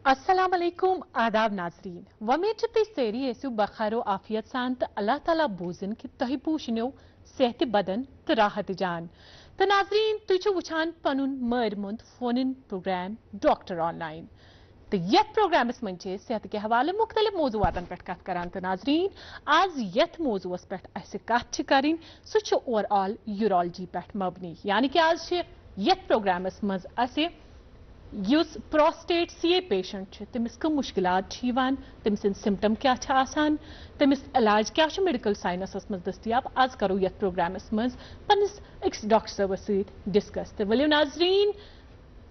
अस्सलाम वालेकुम आदाब नाजरीन वमेद तुम सारी ऐसो बखैर आफियत सान तो अल्लाह ताला बोजन कि तुह पूछनो सेहत बदन तो राहत जान तो नाजरीन तुझ वुचान पनुन मर मुंद फोन प्रोग्राम डॉक्टर ऑनलाइन तो यथ प्रोग्रामस मन सेहत के हवाले मुख्तलिफ मौजूआतन पे कत करान तो नाजरीन आज यथ मौजूस पे कत करें सह ओवरऑल यूरोलॉजी पे मबनी यानी कि आज यथ प्रोग्रामस मज युस प्रोस्टेट सीए पेशेंट तमिस कम मुश्किलात तमिस सिम्टम क्या तमिस इलाज क्या मेडिकल साइनसस मज दस्तियाब आज करो यथ प्रोग्रामस मज पन्निस अक्स डॉक्टर सबस सत डिस्कस तो वलियो नाजरीन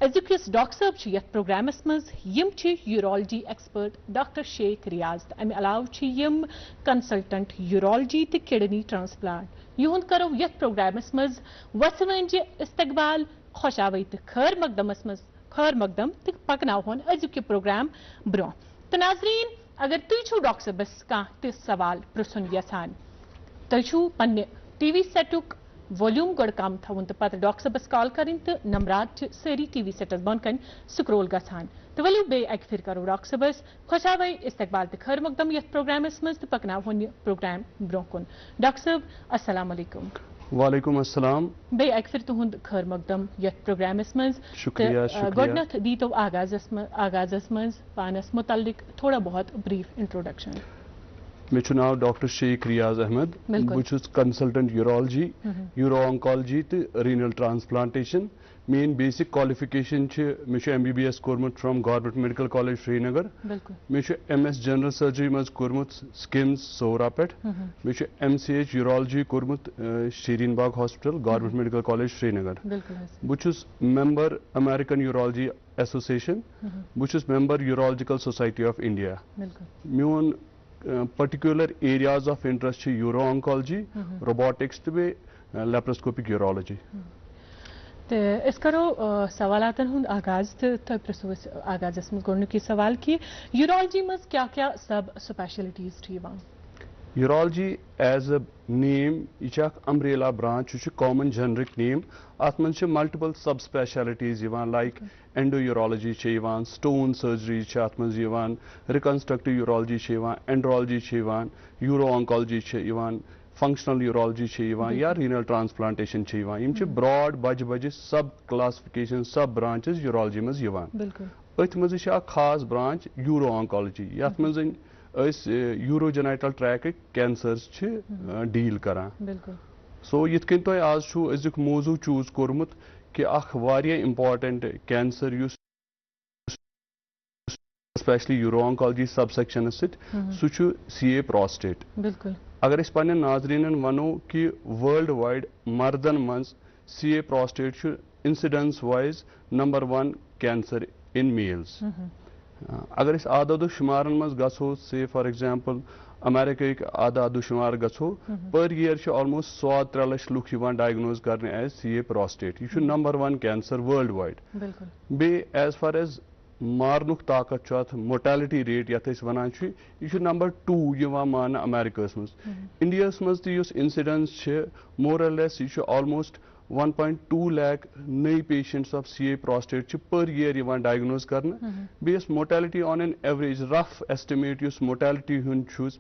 अजुक यस डॉक्टर सब यथ प्रोग्रामस मज यम यूरोलॉजी एक्सपर्ट डॉक्टर शेख रियाज तो अमे अलाव यम कंसल्टेंट यूरोलॉजी तो किडनी ट्रांसप्लांट युंद करो यथ प्रोग्रामस मज वसवंज इस्तकबाल खुशावई तो खैर मकदमस मज खैर मकदम तो पकन अजुक प्रोग्राम ब्रो तो नाजरीन अगर तुम डॉक्टर सबस कह सवाल पृछुन यसान तुम पे टीवी सेटुक वॉल्यूम गोड़ कम थवन तो पे डॉक्टर सबस कॉल करें तो नंबरात सारी टीवी सेटस बन कन स्क्रोल गसान तो वलियो बे अक फिर करो डॉक्टर सबस खुशावई इस्तकबाल तो खैर मकदम ये प्रोग्रामस मज तो पकन प्रोग्राम ब्रो कुन डॉक्टर सब अस्सलाम वालेकुम। वालेकुम अस्सलाम। बे अक फिर तुहद खैर मकदम यथ प्रोग्रामस मज शुक्रिया गोडनथ दी तो आगाजस मज पानस मुतल्लिक थोड़ा बहुत ब्रीफ इंट्रोडक्शन। मे नाव डॉक्टर शेख रियाज अहमद बहुत कंसल्टेंट यूरोलॉजी यूरो ऑन्कोलॉजी तो रीनल ट्रांसप्लांटेशन मेन बेसिक क्वालिफिकेशन मे MBBS कोर्मुत from government medical college Srinagar मे MS जनरल सर्जरी मज कोर्मुत स्किम्स सोरा पे मे MCH यूरोलॉजी कोर्मुत Shireen Bagh hospital government medical college Srinagar बहुत मेंबर अमेरिकन यूरोलॉजी एसोसिएशन बहुत member urological society of India मोन particular areas of interest uro oncology robotics तो बे लेप्रोस्कोपिक यूरोलॉजी। तो इस करो सवालातन हुंद आगाज तो प्रसो आगाजस मज गोडनुकी सवाल कि यूरोलॉजी मज क्या क्या सब स्पेशलिटीज थीवान। यूरोलॉजी एज अ नेम यह umbrella branch common generic name अत मन multiple sub specialities like endo urology stone surgery अत मन reconstructive urology andrology uro oncology functional urology या रीनल ट्रांसप्लांटेशन ब्रॉड बज सब क्लासिफिकेशन सब branches urology मज अथ मज खास ब्रांच यूरो ऑन्कोलॉजी यथ मज यूरोजेनाइटल ट्रैक कैंसर्स डील करान। सो यिथ कन तुम आज अजुक मौजू चूज कोर्मुत कि important cancer specially euro oncology subsection सह CA प्रोस्टेट। अगर इस पन्न नाजरीन वनो कि वर्ल्ड वाइड मर्दन मज CA prostate incidence wise number 1 cancer in males. अगर इस आदाद शुमार मज गो से फॉर एग्जांपल अमेरिका आदाद शुमार गो पर ईयर ऑलमोस्ट 103 लाख लुक डायग्नोज करने एज CA प्रोस्टेट यह नंबर 1 कैंसर वर्ल्ड वाइड बे एज फार एज मारनुक ताकत अत मोर्टेलिटी रेट ये वन यह नंबर 2 मान अमेरिका मज इंडिया मज इंसिडेंस मोरलेस यह ऑलमोस्ट 1.2 लाख नई patients of CA prostate per year diagnose करने बेस mortality on an average rough estimate mortality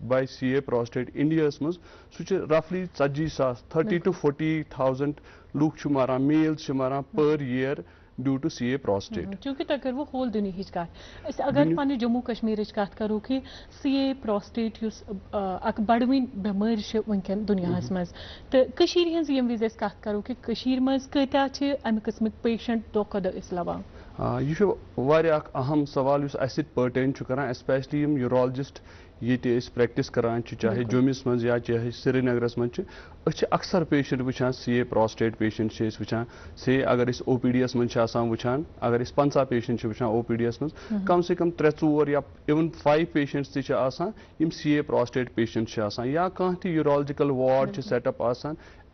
by CA prostate India मज सह रफली 30,000 to 40,000 लूक मारान मेल्स मारान per year due to CA prostate. चूंकि तक वो होल दुनिया कत अगर पे जम्मू कश्मीर कत करो कि CA प्रोस्टेट बड़वन बेमार वनकन दुनिया मज तो यम विज कत करो कि मज कत्या अमे किस्म पेशेंट दो खुद लवान। यह अहम सवाल पर्टेन कर स्पेशली यूरोलॉजिस्ट ये प्रैक्टिस करान चाहे जुमिस मज या चाहे श्रीनगरस मज अक्सर पेशेंट वुचान CA प्रोस्टेट पेशेंट वुचान से अगर OPDS मज वुचान अगर 50 पेशेंट वुचान OPDS मज कम से कम 3-4 या इवन 5 पेशेंट्स यम CA प्रोस्टेट पेशेंट या कह urological ward setup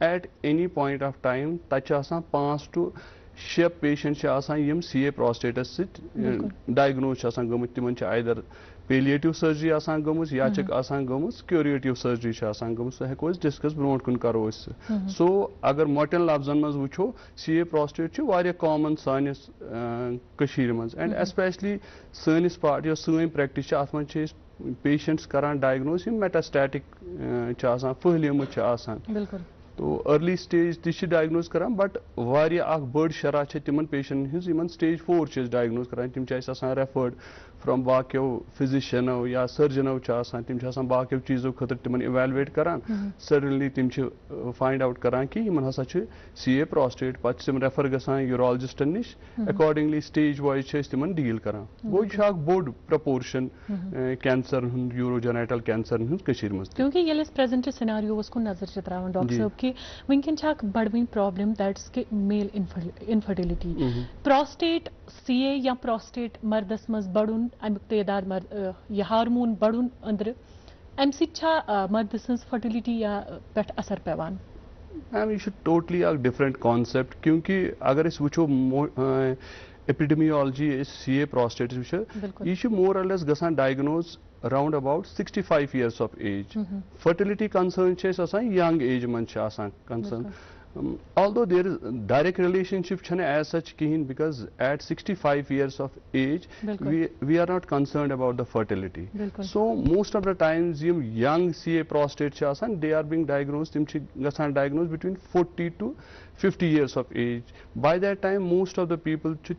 at any point of time तक 5 to 6 पेशेंट यम CA प्रोस्टेटस डायग्नोज गमत तिमन आइदर पेलिएटिव सर्जरी गमज या गमज क्यूरेटिव सर्जरी गमज सह हेको डिस्कस ब्रोट कुन करो सो अगर मोटन लफ्जन मज वुचो CA प्रोस्टेट वारिया कॉमन सानिस कशीर मज एंड एस्पेशली सनिस पार्ट यो सैन प्रैक्टिस अत मज पेशेंट्स करान डायग्नोज मेटास्टैटिक फहलियमुत तो अर्ली स्टेज ती डायग्नोज करान बट वारिया बड़ शरह तिमन पेशेंट हिज स्टेज 4 डायग्नोज करान तिम रेफर्ड फ्रॉम बाकियों फिजिशियनो या सर्जनो तिम बाकियों चीज़ों खतर तिमन इवेलुएट करान सडनली तिम फाइंड आउट करान कि यमन हसा CA प्रोस्टेट पत तिम रेफर गसान यूरोलॉजिस्टन निश अकॉर्डिंगली स्टेज वाइज तिमन डील करान गो बोड़ प्रपोर्शन कैंसर यूरोजेनिटल कैंसर कशीर मज क्योंकि ये प्रेजेंट सिनारियोस को नजर त्रावान डॉक्टर साहब कि वनकन बड़वन प्रॉब्लम दैट्स के मेल इनफर्टिलिटी प्रोस्टेट CA या प्रोस्टेट मर्दस मज बड़ुन अमुक तादाद यह हार्मोन बड़ुन अंदर अम मर्द सज फर्टिलिटी या पे असर पेवान मैम यह टोटली डिफरेंट कॉन्सेप्ट क्योंकि अगर वो एपिडेमियोलॉजी CA प्रोस्टेट यह मोर और लेस गसान diagnose round about 65 years of age. Fertility concern young age man concern. Although there is direct relationship as such because at 65 years of age we are not concerned about the fertility. So most of the times young CA prostate they are being diagnosed between 40 to 50 years of age. By that time most of the people to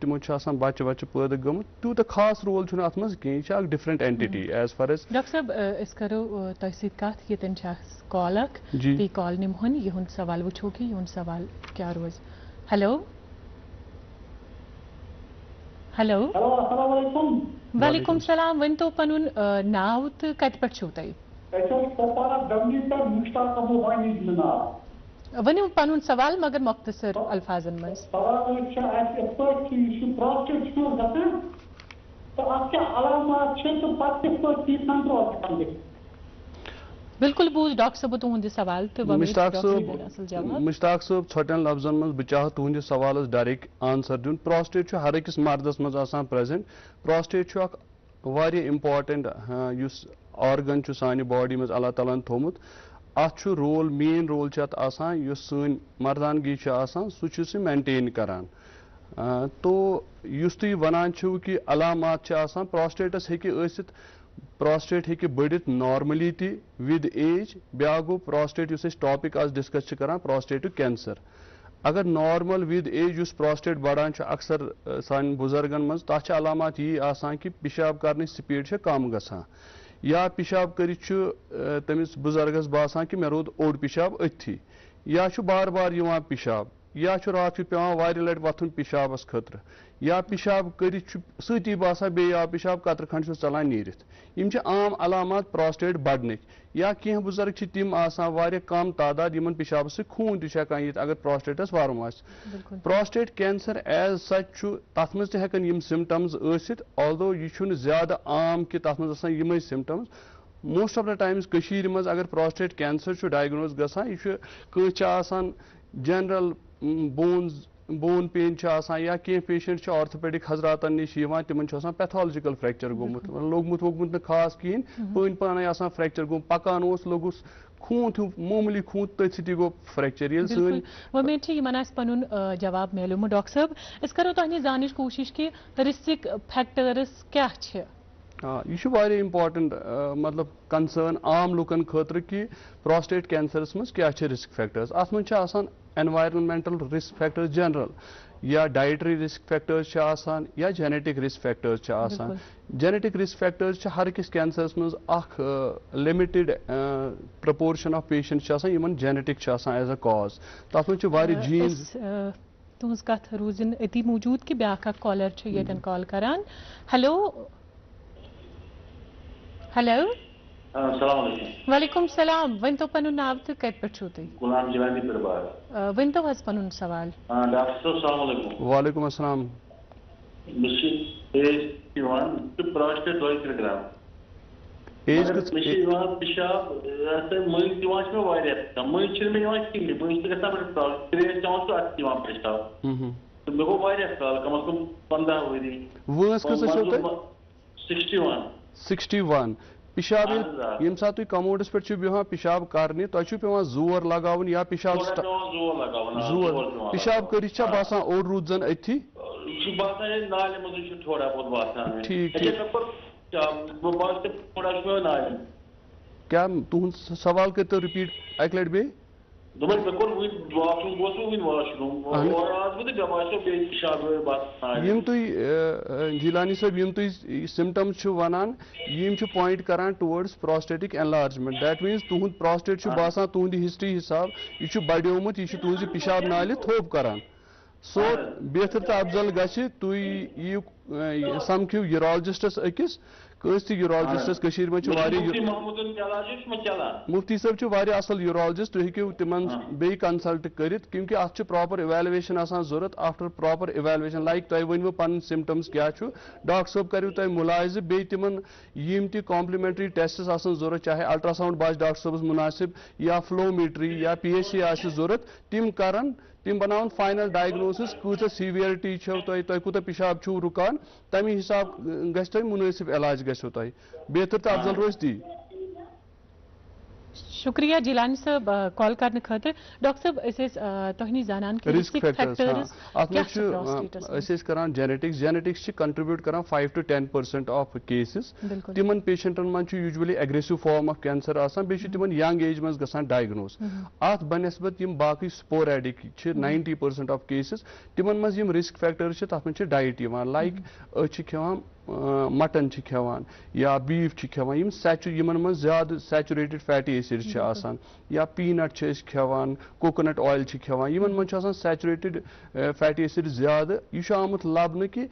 the khas role a different entity as far as Doctor iskaro tahsid kat yetin कॉलक ती call निमहन यहुन सवाल वुछो कि यहुन सवाल क्या रोज hello hello अस्सलाम वालेकुम वालेकुम सलाम one तो पनुन नाव त कत पट छो तई सपारा दमनी पर मुश्ताक अबू वानी जनाब वनु पनुन सवाल मगर मुख्तसर अल्फाजन में सवाल एक्सपर्ट की प्रोस्टेट क्यों गसन तो आपके अलामत छे तो पत्ते पर की कंट्रोल करते बिल्कुल बूझ डॉक्टर साहब तुहंद सवाल तो मुश्ताक साहब छोटन लफ्जन मज बह तुहंद सवाल डायरेक्ट आंसर दिन प्रोस्टेट हर अकिस मर्दस मज प्रेजेंट प्रोस्टेट इम्पॉर्टेंट ऑर्गन सानि बॉडी मज अल्लाह ताला थोमुत अत रोल मेन रोल सन मर्दानगी सह मेंटेन करान तो तुम वनान कि अलामात प्रोस्टेटस हेकि प्रोस्टेट हेकि बढ़ित नॉर्मली ती विद एज ब्या गो प्रोस्टेट टॉपिक आज डिस्कस करान प्रोस्टेट कैंसर अगर नॉर्मल विद एज प्रोस्टेट बढ़ान अक्सर सान बुजुर्गन मज तथ अलामात यही कि पेशाब करने स्पीड कम गसान या पेशाब कर तमिस बुजुर्गस बासान कि मे रोद ओड पेशाब अथी या बार बार पेशाब या रात पेवान वारि लट वथुन पेशाबस खतर या पेशाब कर सी बासा बे पेशाब कतर खंड चलान नीरित यम आम अलामात प्रोस्टेट बढ़ने या कह बुजुर्ग तिम वारिया कम तादाद यमन पेशाब से खून तकान यित अगर प्रोस्टेटस वारम प्रोस्टेट कैंसर एज सच तथ मज हेकन यम सिम्टम्स ऑल्दो यह ज्यादा आम कि तथ मज यम symptoms most of the times कशीर मज अगर प्रोस्टेट कैंसर डायग्नोज गसान यह कह जनरल बोन पेन या कह पेशेंट ऑर्थोपेडिक हजरातन निश तिमन पैथोलॉजिकल फ्रैक्चर गोमुत लोगमुत वोगमुत न खास कहें पन पान फ्रैक्चर गो पकान लोगुस खून मामूली खून तथ सी गो फ्रैक्चर पन जवाब मेलूम डॉक्टर साहब अस करो तुह जान कोशिश कि रिस्क फैक्टर्स क्या यह इम्पॉर्टेंट मतलब कंसर्न आम लुकन खतर कि प्रोस्टेट कैंसरस मज क्या रिस्क फैक्टर्स अत मज एनवायरनमेंटल रिस्क फैक्टर्स जनरल या डाइटरी रिस्क फैक्टर्स या genetic risk factors genetic risk factors हर किस कैंसरस मज limited proportion of patients genetic as a cause तथ मज जीन्स तुज कथ रूजन अति मौजूद कि ब्या कॉलर ये कॉल करान हेलो हेलो वालेकुम सलाम वन तो पनुन नाव तो कत पे छो तुम गुलाम जवानी परबार वन तो हज पनुन सवाल डॉक्टर साहब अस्सलाम वालेकुम वालेकुम अस्सलाम एज वन टू प्रोस्टेट 2 ग्राम एज पेशाब मई दिवान वारिया मई मे कि मई गसान ट्रेस तो पेशाब तो मे गो वारिया साल कम अज कम 15 वरी वंस कस 61 61 पिशाब यम सात तुम कमोडस पे बिहान पिशाब करने तुम पे जोर लगावन या पिशाब जोर पिशाब कर बासान ओर रूद जन अथी ठीक क्या तुहद सवाल कर तो रिपीट अक लट बे जिलानी साहब यम तुम सिम्टम्स वनान यम पॉइंट करान towards prostatic enlargement that means तुहद प्रोस्टेट बासान तुहद हिस्ट्री हिसाब यह बड़ोमुत यह तुज पिशाब नाले थोप करान सो बेहतर तो अफजल गि तुम समखिव यूरोलॉजिस्टस अकिस कस यूरोलॉजिस्टस मुफ्ती साहब असल यूरोलॉजिस्ट तुम हेकू तिमन बे कंसल्ट कर क्योंकि अत प्रॉपर इवैल्यूएशन जरूरत आफ्टर प्रॉपर इवैल्यूएशन लाइक तुम वन पन सिम्टम्स क्या डॉक्टर साहब करू तुम मुलायजे बे तिमन यम ति कॉम्प्लीमेंट्री टेस्ट्स जरूरत चाहे अल्ट्रासाउंड बास डॉक्टर साहबस मुनासिब या फ्लोमीट्री या PHC जरूरत तिम करन तिम बनावन फाइनल डायग्नोसिस कूत सीवियरिटी तुम कूत पिशाब छू रुकान तमी हिसाब गि मुनासिब इलाज गो तुम बेहतर तो अफजल रोज ती शुक्रिया जिलानी साहब कॉल करने खातिर डॉक्टर साहब तुम जानान कि रिस्क फैक्टर्स जेनेटिक्स कंट्रीब्यूट कर 5 to 10% ऑफ केसेस तिमन पेशेंटन मन usually aggressive form of cancer आसान बे तिमन यंग एज मज गसान डायग्नोज अत बनस्बत यम बाकी स्पोरेडिक 90% ऑफ केसेस तिमन मज यम रिस्क फैक्टर्स तथ मज डाइट लाइक खेवान मटन खेवान या बीफ खेवान यमन मज ज्यादा सैचुरेटेड फैटी एसिड्स आसान या पीनट खेवान कोकोनट ऑयल खेवान यमन मज सैचुरेटेड फैटी एसिड ज्यादा यह आमुत लबन कि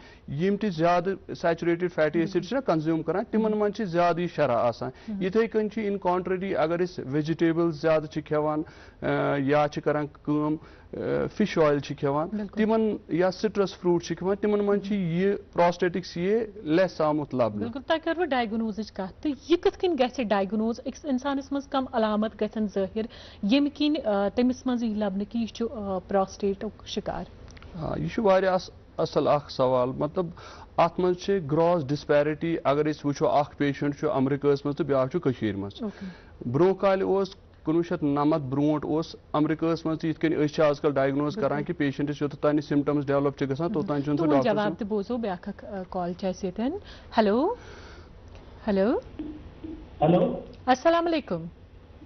यम ति ज्यादा सैचुरेटेड फैटी एसिड्स कंज्यूम करान तिमन मज ज्यादा शरह आसान इथे कन इन कॉन्ट्ररी अगर वेजिटेबल्स ज्यादा खेवान या करान फिश ऑयल खेवान तिमन या सिट्रस फ्रूट खेवान तिमन मन यह प्रोस्टेटिक्स ये लेस आमुत लबन बिल्कुल तक कर डायग्नोज कत तो यह कथ कन गसे डायग्नोज अक्स इंसानस मज कम अलामत गसन जाहिर यम किन तमिस मज यह लबन कि यह प्रोस्टेटुक शिकार यह असल सवाल मतलब अत मज ग्रॉस डिस्पैरिटी अगर वो पेशेंट अमरीका मज तो ब्या मज ब्रो काल 1990 ब्रोट अमरीका मज ये आजकल डायग्नोज करान कि पेशेंटस योतान सिम्टम्स डेवलप गसान तोतान जवाब तो बोजो ब्याख कॉल हेलो हेलो हेलो अस्सलाम वालेकुम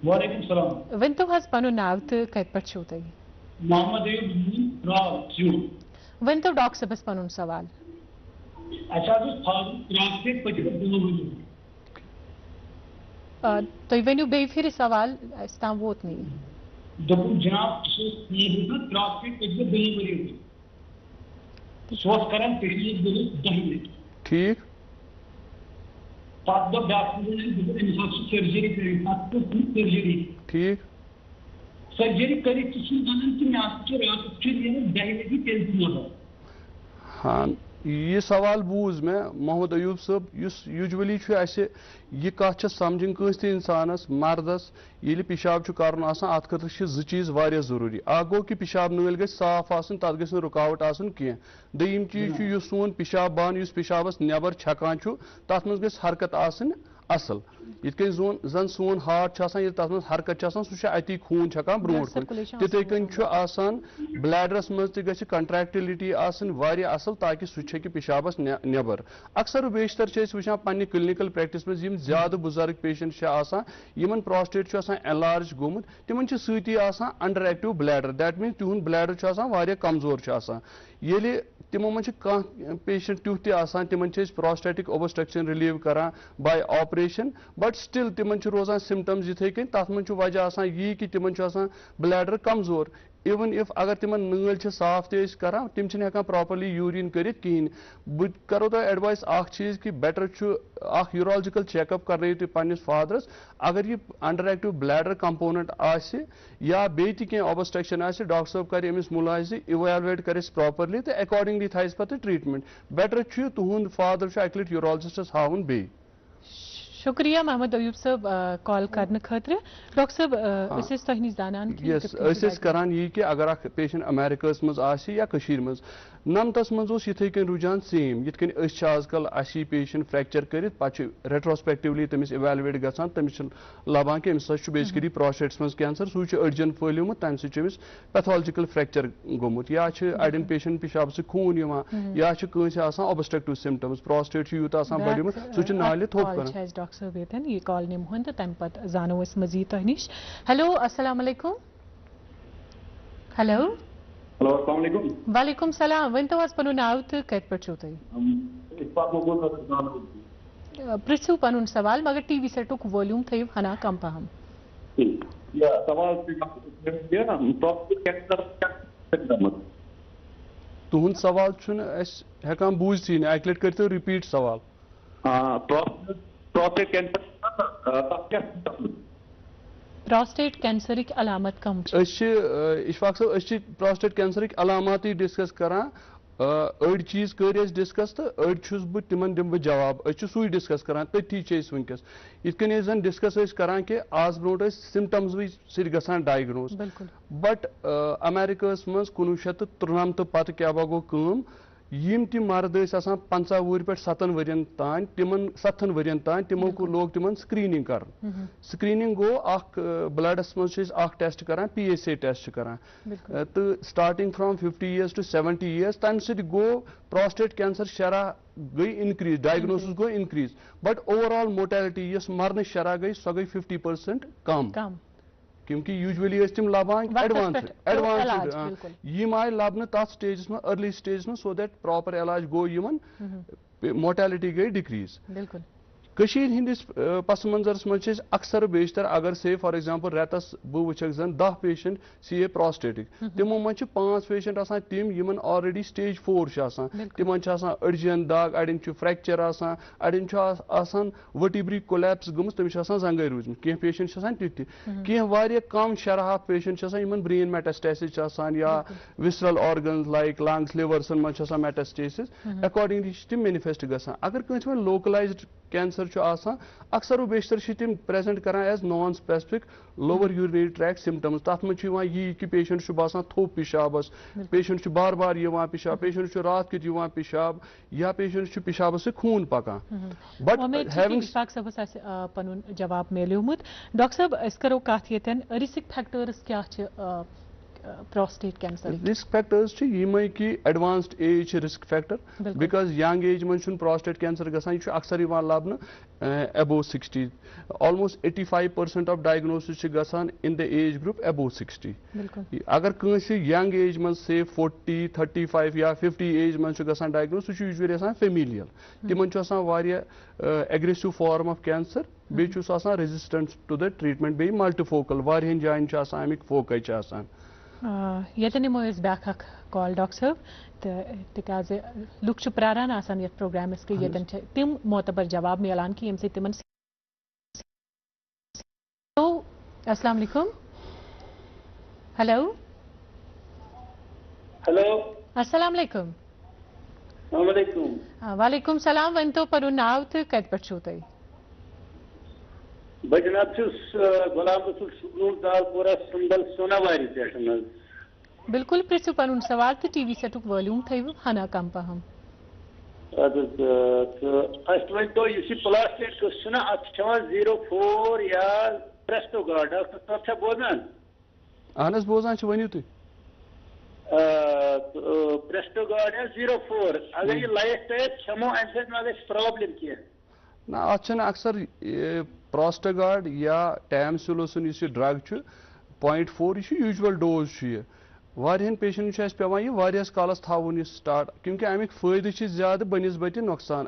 वालेकुम सलाम वन तो हस पनो नाव तो कत पर छो तई मोहम्मद अयूब राव जू वन तो डॉक्टर सबस पनो सवाल अच्छा तो प्रोस्टेट पति तो वन बे फिर सवाल ताम वोत नहीं जनाब प्रोस्टेट पति डिलीवरी सोच करन पिछले 10 मिनट ठीक पात दो डॉक्टर सर्जरी सर्जरी ठीक सर्जरी कर रात 10 बजे हाँ ये सवाल बूज मैं मोहम्मद अयूब साहब यूजुअली यह कत समझन कंस इंसानस मर्दस ये पिशाब कर अत खतर जो चीज वारिया जरूरी गो कि पिशाब नल ग साफ तथ ग रुकावट कह दम चीज सोन पिशाब बान पिशाबस नबर छकान तथ मज ग हरकत असल यिथ जन सोन हार्ट तथ मज हरकत सह अति खून छकान ब्रोट कुन तिथे कन ब्लैडरस मज त कंट्रैक्टिलिटी असल ताकि सह पिशाबस नबर अक्सर बेशतर वुचान पन्ने क्लिनिकल प्रैक्टिस मज ज्यादा बुजुर्ग पेशेंट यमन प्रोस्टेट एनलार्ज गोमुत तिमन सती under active bladder that mean तिहुंद ब्लैडर कमजोर ये तिमो मन पेशेंट तुथ तिमन प्रोस्टेटिक ओबस्ट्रक्शन रिलीव करान बाय ऑपरेशन बट स्टिल तिमन रोजान सिम्टम्स इथे कन तथ मन वजह यी कि तिमन ब्लैडर कमजोर इवन इफ अगर तिमन नल साफ ते करान तिम हेकान प्रॉपरली यूरिन कर कहीं बह करो तो एडवाइस चीज कि बेटर यूरोलॉजिकल चेकअप कर पन्निस फादरस अगर ये अंडर एक्टिव ब्लैडर कंपोनेंट या बे ऑब्स्ट्रक्शन डॉक्टर साहब कर अमिस मुलाजे इवैल्युएट कर प्रॉपरली तो अकॉर्डिंगली थस पे ट्रीटमेंट बेटर तुहद फादर अक लट यूरोलॉजिस्टस हावन बे शुक्रिया मोहम्मद अयूब साहब कॉल करने खतर डॉक्टर साहब तह नश जानान यस करान यह कि अगर अख पेशेंट अमेरिकस मज आसि या कशीर मज नमतस मज ओस यिथे कन रुझान सेम यिथ कन आजकल असी पेशेंट फ्रैक्चर करित पछ रेट्रोस्पेक्टिवली तमिस इवैल्युएट गसान तमिस लबान कि अमिस बेसिकली प्रोस्टेट्स मज कैंसर सू अड़जन फैलियोमुत तम समिस पैथोलॉजिकल फ्रैक्चर गोमुत या अड़न पेशेंट पिशाब से खून या ऑब्स्ट्रक्टिव सिम्टम्स प्रोस्टेट यूत बढ़ियोमुत सू नाले थोप कर डॉक्टर साहब ये कॉल निमोहन तो तम पत जानो मजीद तह नश हेलो अस्सलाम वालेकुम हेलो हेलो अस्सलाम वालेकुम वालेकुम सलाम वन तो पन नाव तो कत पे पृछू पन सवाल मगर टीवी सेटुक वॉल्यूम थो हना कम पहम तुहद सवाल हेकान बूझी अक लट कर रिपीट सवाल प्रोस्टेट कैंसरिक अलामत कम इशफाक साहब प्रोस्टेट कैंसरिक अलामत डिस्कस करान अड़ चीज कर डिस्कस तो अड़ बह तिमन दिम बह जवाब सू डिस्कस करान तथी वनकस इत जन डिस्कस करान कि आज ब्रोट सिम्टम्स सत गसान डायग्नोज बट अमेरिकस मज 1993 पत क्या गो कम यम ति मर्द 50 वुहर पे 7 वरियन तान तिमन 7 वरियन तान तिमो को लोग तिमन स्क्रीनिंग कर स्क्रीनिंग गो ब्लडस मज टेस्ट करान PSA टेस्ट करान तो starting from 50 years to 70 years तम सत गो प्रोस्टेट कैंसर शरह गई increase diagnosis go increase but overall mortality मरन शरह गई सो गई 50% कम क्योंकि यूजुअली तम लबान एडवांस यम आय लबन तथ स्टेजस में अर्ली स्टेज में सो दैट प्रॉपर इलाज गो यमन मोर्टेलिटी गई डिक्रीज कशीर हिंदिस पस मंजरस मज अक्सर बेशतर अगर से फॉर एग्जांपल रेतस बह वुचक जन 10 पेशेंट CA प्रोस्टेटिक तिमो मज 5 पेशेंट आसान तिम यमन ऑलरेडी स्टेज 4 आसान तिमन अड़जन दाग अड़न फ्रैक्चर आसान अड़न आसान वर्टिब्री कोलैप्स गमस तमिस आसान जंगे रूजम कह पेशेंट आसान तिथि कह वारिया कम शरह पेशेंट आसान यमन ब्रेन मेटास्टेसिस आसान या विसरल ऑर्गन्स लाइक लंग्स लिवर्सन मज आसान मेटास्टेसिस अकॉर्डिंगली तिम मैनिफेस्ट गसान अगर कंस में लोकलाइज्ड कैंसर अक्सर व बेशतर तिम प्रेजेंट करान as non specific lower urinary tract symptoms तथ मज यह कि पेशेंट बासान थोप पिशाबस पेशेंट बार बार पिशाब पेशेंट रात कित पिशाब या पेशेंट पिशाब से खून पकान बट पन जवाब मिलोमुत डॉक्टर साहब अस करो कथ ये रिस्क फैक्टर्स क्या प्रोस्टेट कैंसर रिस्क फैक्टर्स यम कि advanced age risk factor because young age मज प्रोस्टेट कैंसर गसान अक्सर लबन अबो 60 ऑलमोस्ट 85% ऑफ डायग्नोसिस गसान इन द एज ग्रुप अबो 60 अगर कंस यंग एज मज से 40 35 या 50 एज मज गसान डायग्नोस सह यूजुअली आसान फेमिलियल तिमन आसान एग्रेसिव फॉर्म ऑफ कैंसर बेस रेजिस्टेंस टू द ट्रीटमेंट बे मल्टीफोकल वारियन जायन अमिक फोकई आसान ये नमो ब्या कॉल डॉक्टर साहब तिकाज लुक प्रारान आसान ये प्रोग्रामस के ये तिम मोतबर जवाब मिलान कि यम तिमन अस्सलाम वालेकुम हेलो हेलो अस्सलाम वालेकुम वालेकुम सलाम वन तो पर नाव तो कत पे छो तुम बह जनाब गुलाम रसूल शुक्रूर दालपुरा संबल सोनावारी पे बिल्कुल पृछू पन सवाल तो टीवी सेटुक वॉल्यूम थो हना कम पहम तो प्लास्टिक अत 04 या प्रेस्टोगार्ड डॉक्टर बोजान अहन बोजान वनु तुम प्रेस्टोगार्ड 04 अगर ये लाइफ टाइम छमो अम मा प्रॉब्लम कह ना अत अक्सर प्रोस्टोगार्ड या टैमसिलोसिन ड्रग 0.4 यह यूजुअल डोज वारियन पेशेंट पेवान यह वारियस कालस थावन स्टार्ट क्योंकि अमिक फायदे ज्यादा बनस्बत नुकसान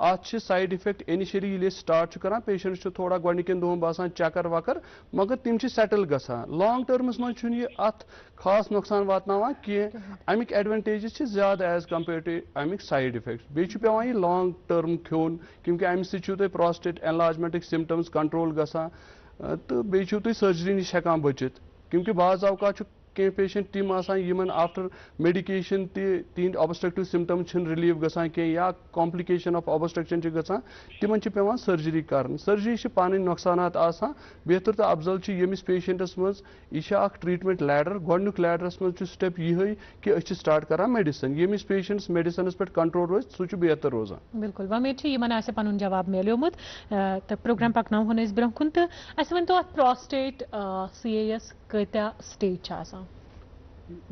अत साइड इफेक्ट इनिशियली ये स्टार्ट करान पेशेंट थोड़ा गोडनिकन दोहन बासान चक्कर वक्कर मगर तिम सेटल गसान लॉन्ग टर्मस मज अत खास नुकसान वातनावान कह अमिक एडवांटेजेस ज्यादा एज कम्पेयर टू अमिक साइड इफेक्ट बे पेवान यह लॉन्ग टर्म खोन क्योंकि अमि सह प्रोस्टेट एनलार्जमेंट सिम्टम्स कंट्रोल गसान तो बे सर्जरी नश हेकान बचित क्योंकि बाज अवकात कह पेशेंट तम आसान आफ्टर मेडिकेशन तिंद ऑब्स्ट्रक्टिव सिम्टम रिलीव गसान कह या कॉम्प्लिकेशन ऑफ ऑब्स्ट्रक्शन गसान तिमन पेवान सर्जरी कर सर्जरी पानी नुकसानात आसान बेहतर तो अफजल यमिस पेशेंटस मज यह ट्रीटमेंट लैडर गोडनुक लैडरस मज स्टेप यह कि अस स्टार्ट करान मेडिसिन यमिस पेशेंट्स मेडिसिनस पे कंट्रोल रोज सह बेहतर रोजान। बिल्कुल वमेद पन जवाब मिलोमुत तो प्रोग्राम पकन ब्रोह कुन तो वो प्रोस्टेट CAS कत्या stage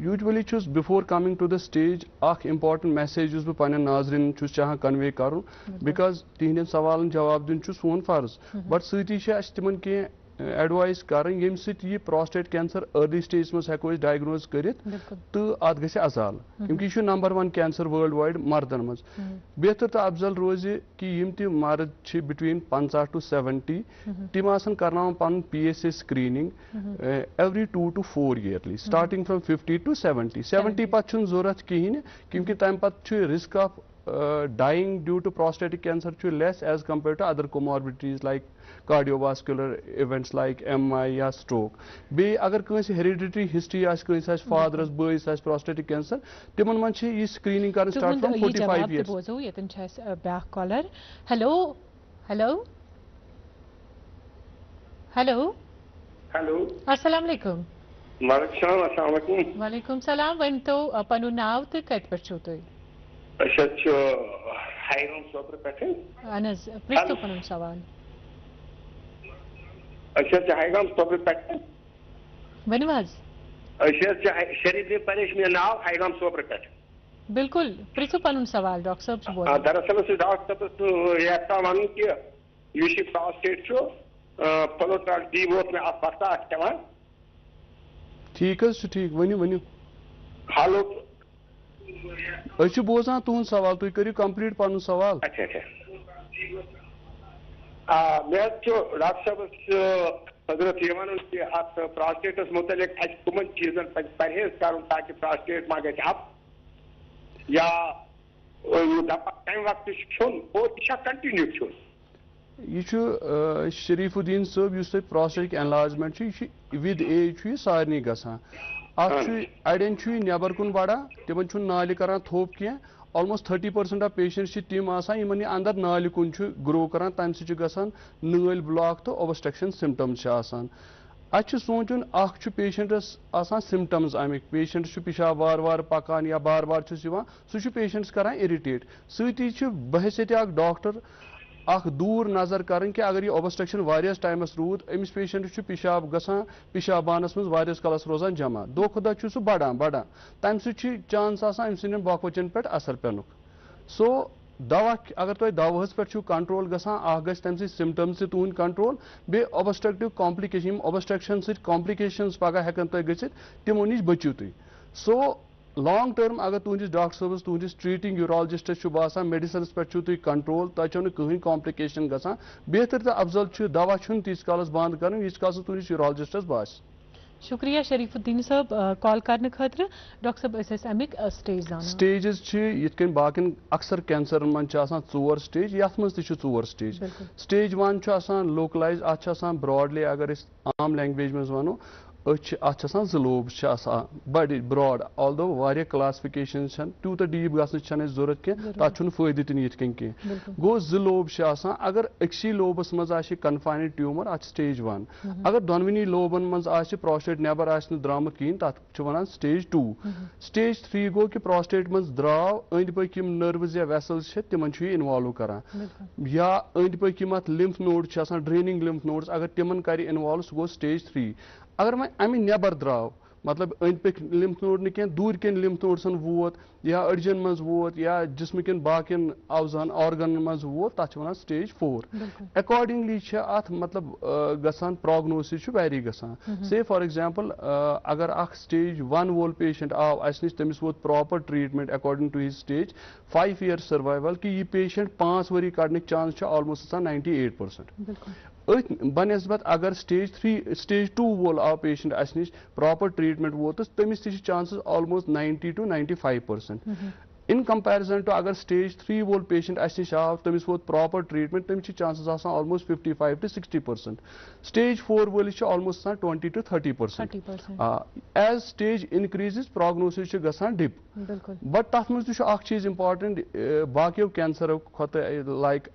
usually before coming to the stage important message बह पन्न नाजरीन चाहान कन्वे कर बिकॉज तिहंदन सवालन जवाब दिन सोन फर्ज बट सती तिमन कह एडवाइस कर ये सह प्रोस्टेट कैंसर अर्ली स्टेज मज हेको डायग्नोज कर तो अत ग अजाल क्योंकि यह नंबर 1 कैंसर वर्ल्ड वाइड मर्दन मज बेहतर तो अफजल रोज कि यम ति मर्द बिटवीन 50 to 70 तिम कर पन PSA screening every 2 to 4 yearly starting from 50 to 70 पत् जरूरत कहें क्योंकि तम पे risk of dying due to prostatic cancer less as compared to other comorbidities like cardiovascular events like MI या stroke. बे अगर कहीं hereditary history कहीं फादरस बॉयस prostatic cancer तिमन मन ये screening कर start from 45 years. बोझो यतन back caller hello hello hello hello अस्सलाम वालेकुम वालेकुम सलाम वन तो पनु नाव तो कत पर छो तो हायराम सोपर पे अनज पृष्ठ पनु सवाल हायराम सोपर पे वनवाज शरीफ परेश मे नाव हायराम सोपर पे बिल्कुल पृष्ठ पनु सवाल डॉक्टर साहब बोल दरअसल डॉक्टर साहब ये वन कि यह प्रोस्टेट कोलेस्ट्रॉल डी वोत में आप बर्दाश्त कवान ठीक ठीक वनु वनु हालो बोजान तुहद सवाल तुम करो कंप्लीट पन सवाल। अच्छा मे डॉक्टर साहब हजरत ये वन कि अत प्रोस्टेटस मुतलिक कमन चीजन परहेज कर ताकि प्रोस्टेट मा गए अप या तम वक्त खोन और यह कंटिन्यू खोन यह शरीफुद्दीन साहब इस प्रोस्टेटिक एनलार्जमेंट विद एज सारे गसान अड़न नबर कुन बढ़ान तिमन नाल कर थोप कह ऑलमोस्ट 30% ऑफ पेशेंट्स तिम आसान अंदर नाल कुन ग्रो कर तम सान नाल ब्लॉक तो ऑब्स्ट्रक्शन सिम्टम्स अत सोचुन पेशेंटस आसान सिम्टम्स अमिक पेशेंट पिशाब वार वार पकान या बार बार सह पेशेंट्स कर इरिटेट सती बहसियत डॉक्टर दूर नजर कर कि अगर यह ऑब्स्ट्रक्शन वारियस टाइमस रूद अमिस पेशेंट पिशाब गसान पिशाबानस मज वारियस कलस रोजान जमा दो खुदा सह बढ़ान तम चांस आसान अम सदन बकवचन पे असर पेनुक सो दवा अगर तुम दवाहस पे कंट्रोल गसान गि तम सिम्टम्स तुहद कंट्रोल बे ऑब्स्ट्रक्टिव कॉम्प्लिकेशन ऑब्स्ट्रक्शन कॉम्प्लिकेशन पगह हेकन तुम गि तिमो नश बचू तुम सो लॉन्ग टर्म अगर तुहस डॉक्टर साहब तुहस ट्रीटिंग यूरोलॉजिस्टस बासान मेडिसिन पे तुम कंट्रोल तुम कहीं कॉम्प्लिकेशन गसान बेहतर तो अफजल दवा तीस कालस बंद कर यीस काल तुहस यूरोलॉजिस्टस बास। शुक्रिया शरीफुद्दीन साहब कॉल करने खतर डॉक्टर साहब अमिक स्टेजेस ये बाकी अक्सर कैंसर मन 4 स्टेज यथ मज 4 स्टेज स्टेज 1 लोकलाइज अ ब्रॉडली अगर आम लैंग्वेज मज वनो अत लोब्स बड़ ब्रॉड ऑल्दो वारिया क्लासिफिकेशन तूत डीप गसन जरूरत कह तथ फायदे तन ये कह गो लोब्स अगर अक्सी लोबस मज कन्फाइंड ट्यूमर अत स्टेज 1 अगर दोनवनी लोबन मज प्रोस्टेट नबर द्रामुत कहें तथ वन स्टेज 2 स्टेज 3 गो कि प्रोस्टेट मज द्राव अंद पक नर्वस या वेसल्स तिमन इन्वॉल्व कर या अंद पक lymph node draining lymph nodes अगर तिमन कर इन्वॉल्व सह गो स्टेज 3 अगर वह अमि नबर द्राव मतलब अंद पे लिम्फ नोड न कह दूर कन लिम्फ नोडसन वोत या अड़जन मज वोत या जिस्म कन बाकिन अवजान ऑर्गन मज वोत तथ वन स्टेज 4 अकॉर्डिंगली अत मतलब गसान प्रोग्नोसिस वेरी गसान से फॉर एग्जांपल अगर स्टेज 1 वोल पेशेंट आव अस नश तमिस वोत proper treatment according to his stage 5 year survival कि यह पेशेंट 5 वरी कड़न चांस ऑलमोस्ट 98%। बनस्बत अगर स्टेज 2 वोल आव पेशेंट अस नश प्रॉपर ट्रीटमेंट वोत तमिस chances almost 90 to 95%। In comparison to अगर स्टेज 3 वोल पेशेंट अस नश आव तमिस वो प्रॉपर ट्रीटमेंट तमिस चांसेस आसान ऑलमोस्ट 55 to 60%. स्टेज 4 वोलिस almost 20 to 30%. As stage increases prognosis गसान डिप. बट तथ मज चीज इंपॉर्टेंट बाकियों कैंसर खत लाइक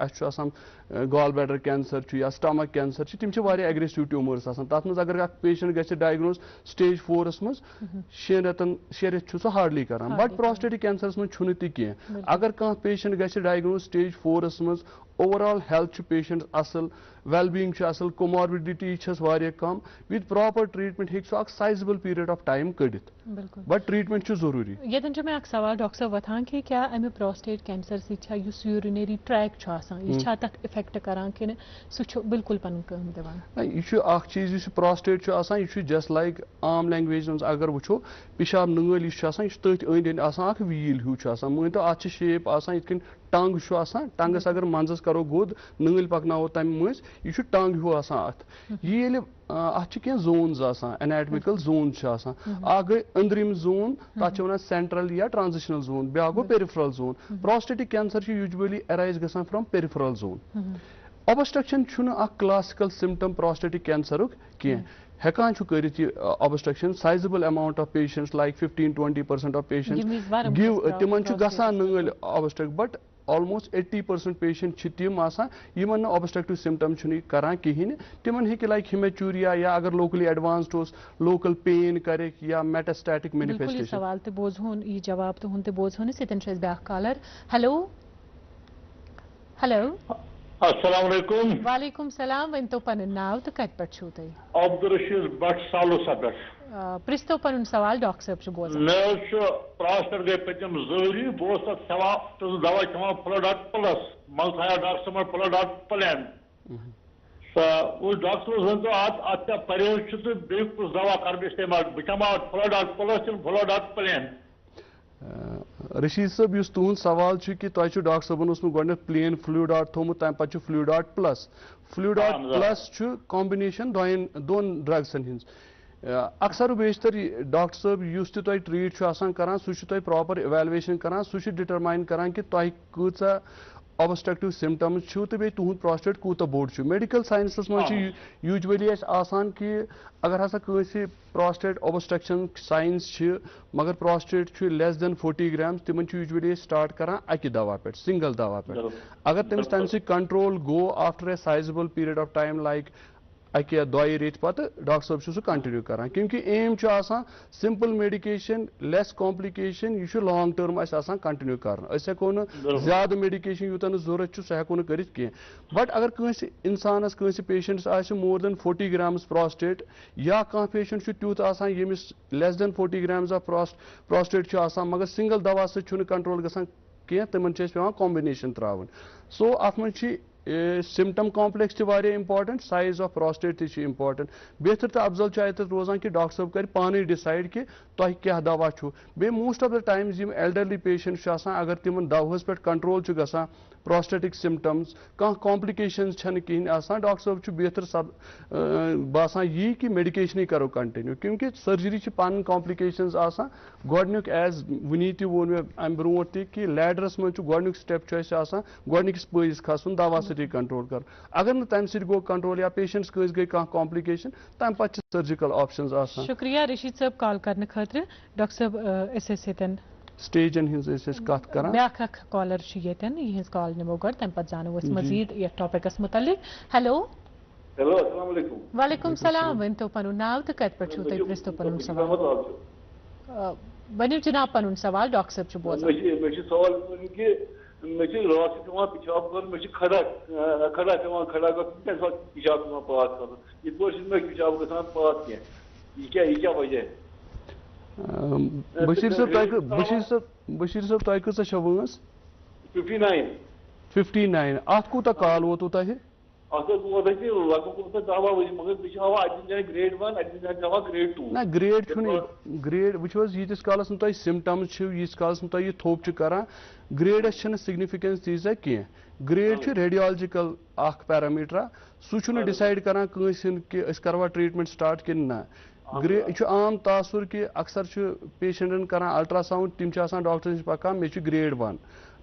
गॉल ब्लैडर कैंसर या स्टमक कैंसर तिम एग्रेसिव ट्यूमर्स तथ मज अगर पेशेंट ग डायग्नोज स्टेज 4 मज 6 रेत सह हार्डली कर. बट प्रोस्टेटिक कैंसर मज कह अगर कह पेशेंट ग डायग्नोज स्टेज 4 मज ओवरऑल हेल्थ पेशेंट असल वेल बीइंग असल कोमॉर्बिडिटी कम विद प्रॉपर ट्रीटमेंट हेक सह साइजेबल पीरियड ऑफ टाइम कड़ित. बट ट्रीटमेंट जरूरी. ये मे सवाल डॉक्टर साहब वथान कि क्या अमे प्रोस्टेट कैंसर सह यूरिनरी ट्रैक यह तथ इफेक्ट करान कि सह बिल्कुल पन काम दिवान. यह चीज प्रोस्टेट यह जस्ट लाइक आम लैंग्वेज मज अगर वो पेशाब नल यह तथ अंद व्हील हूँ मान तो अत शेप इत टंग टंगस अगर मंजस करो गोद नल पकनो तम मज यह टंग हूँ अत यह जोन्स एनाटमिकल जोन गई अंदरिम जोन तथ वन सेंट्रल या ट्रांजिशनल जोन ब्या गो peripheral zone. Prostatic cancer usually arise गसान from peripheral zone. Obstruction classical symptom prostatic cancer कह हेकान कर obstruction sizeable amount of patients like 15-20% of patients give तिमन गसान नल ऑब्स्ट्रक्ट. बट ऑलमोस्ट 80% पेशेंट तिम यमन ऑब्स्ट्रक्टिव सिम्टम करान कहें तिमन हे लाइक हिमेचूरिया या अगर लोकली एडवांस्ड हो लोकल पेन करे या मेटास्टैटिक मैनिफेस्टेशन. सवाल तो बोझन यह जवाब तो तुम बोझन सतन ब्या कॉलर. हेलो हेलो अस्सलाम वालेकुम. वालेकुम सलाम. वन तो पन नाव तो कत पे छू तुम. अब्दुल रशीद भट सालुसा पे. पृस्तो पन सवाल डॉक्टर साहब बोझान. मे प्रोस्टेट गई पतम जहरी बहुत दवा चुनाव फ्लोडाट प्लस मल था डॉक्टर साहब फ्लोडाट प्लान वो डॉक्टर वन तो अत परहेज तो बे कुछ दवा कर इस्तेमाल बह चमा फ्लोडाट प्लस फ्लोडाट प्लान. रशीद साहब तुहद सवाल कि तुम डॉक्टर साहबन गो प्लेन फ्लूडाट थोमुत तम पे फ्लूडाट प्लस. फ्लूडाट प्लस कॉम्बिनेशन दोन ड्रग्सन हिंद. अक्सर बेशतर डॉक्टर साहब युस तुम ट्रीट करान सह प्रॉपर इवेलुएशन करान सह डिटरमाइन करान कि तुम कूचा ऑब्स्ट्रक्टिव सिम्टम्स तो बे तुहद प्रोस्टेट कूत बोड़. मेडिकल साइंसस मज यूजुअली आसान कि अगर हसा कंसे प्रोस्टेट ऑब्स्ट्रक्शन साइंस मगर प्रोस्टेट लेस देन 40 ग्राम्स तिमन यूजुअली स्टार्ट करान अकि दवा पे सिंगल दवा पे. अगर तमिस तम control go after a sizeable period of time like अक या 2 रेत पत डॉक्टर साहब सह कंटिन्यू करान क्योंकि एम सिंपल मेडिकेशन लेस कॉम्प्लिकेशन यह लॉन्ग टर्म कंटिन्यू कर. हेको ज्यादा मेडिकेशन यूत जरूरत सह हेको कर. बट अगर कंस इंसानस कंस patients more than 40 grams prostate या कह पेशेंट तुत यमिस less than 40 grams of prostate मगर सिंगल दवा सह कंट्रोल गसान कह तिमन पे कॉम्बिनेशन त्रावन. सो अत मज symptom complex important size of prostate important. बेहतर तो अफजल अत रोजान कि डॉक्टर साहब कर पानी डिसाइड कि तुम क्या दवा छो. बे most of the times elderly patient अगर तिमन दवाहस पे कंट्रोल गसान प्रोस्टेटिक सिम्टम्स कह कॉम्प्लिकेशन कहें डॉक्टर साहब बेहतर सब बासान यी कि मेडिकेशन करो कंटिन्यू क्योंकि सर्जरी पन कॉम्प्लिकेशन गोडनुक एज वनी वो मे अम ब्रो कि लैडरस मज गोडनुक स्टेप गोडनिकस पस खसन दवा सटी कंट्रोल कर. अगर न तम सो कंट्रोल या पेशेंट्स कस गई कह कॉम्प्लिकेशन तम पे सर्जिकल ऑप्शन. शुक्रिया रशीद साहब कॉल करने खातिर. डॉक्टर साहब स्टेजन कत कर ब्या कॉलर यह कॉल नमो गो तम पे जानो मजीद ये टॉपिकस मुतलिक. हेलो हेलो अस्सलाम वालेकुम. वालेकुम सलाम. वन तो पन नाव तो कत पे छू तुम पृस्तो पन सवाल बनो जनाब पन सवाल डॉक्टर साहब बोझान. सवाल कि मे रात पेशाब कर मे खड़ा खड़ा खड़ा कर पेशाब पास कर इत पे पेशाब गसान पास कह यह क्या वजह. बशीर साहब तुम कस वंस 59 अत कूता काल वोत तुह ना ग्रेड ग्रेड वो यीस कालस तुम सिम्टम्स यीस कालस तुम यह थोप करान ग्रेडस सिग्निफिकेंस तीजा कह. ग्रेड रेडियोलॉजिकल पैरामीटर सह डिसाइड करान कि करवा ट्रीटमेंट स्टार्ट कि ना. आम तासुर कि अक्सर पेशेंटन कर अल्ट्रासाउंड तिम डॉक्टर नश पकान मे ग्रेड 1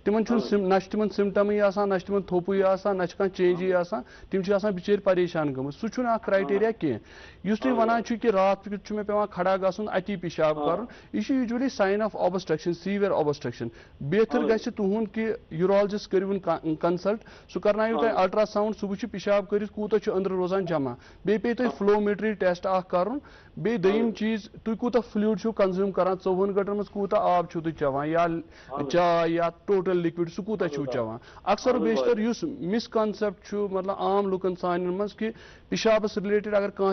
तिमन न तिमन सिम्टम न तिमन थोपु न चेंजी तिम बिचार परेशान गम सह क्राइटेरिया कह तुम वन कि रात मे पे खड़ा गन अति पेशाब कर usually sign of obstruction severe obstruction बेहतर गि तुहद कि यूरोलॉजिस्ट करिवन कंसल्ट सह कर अल्ट्रासाउंड सह वुच पेशाब कर कूत अंदर रोजान जमा बे पे तुम फ्लोमेट्री टेस्ट कर बे दोम चीज तुम कूत फ्लूड कंज्यूम कर 24 घंटन मज कूत आब तुम चवान या चाय या टोटल लिक्विड सह कूत चवान अक्सर बेशतर मिसकनसेप्ट मतलब आम लुकन सान मज कि पेशाबस रिलेटेड अगर कह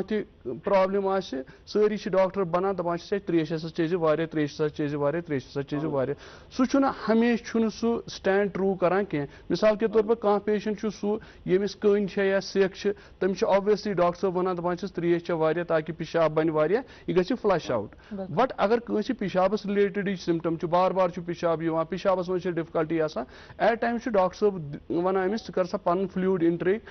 प्रॉब्लम सारी डॉक्टर बनान दपान त्रेश चेज त्रेश चेज त्रेश चेज सह हमेशा सह स्टैंड ट्रू कर कह मिसाल के तौर पर कह पेशेंट सह यमिस कन या सेक तमिस ऑब्वियसली डॉक्टर साहब वन दपान त्रेश ताकि पेशाब बन यह गि फ्लश आउट बट अगर कह पेशाबस रिलेटेड सिम्टम बार बार पेशाब पेशाबस मज डिफिकल्टी एट टाइम डॉक्टर साहब वन अमिस कर सा पन फ्लूड इंटेक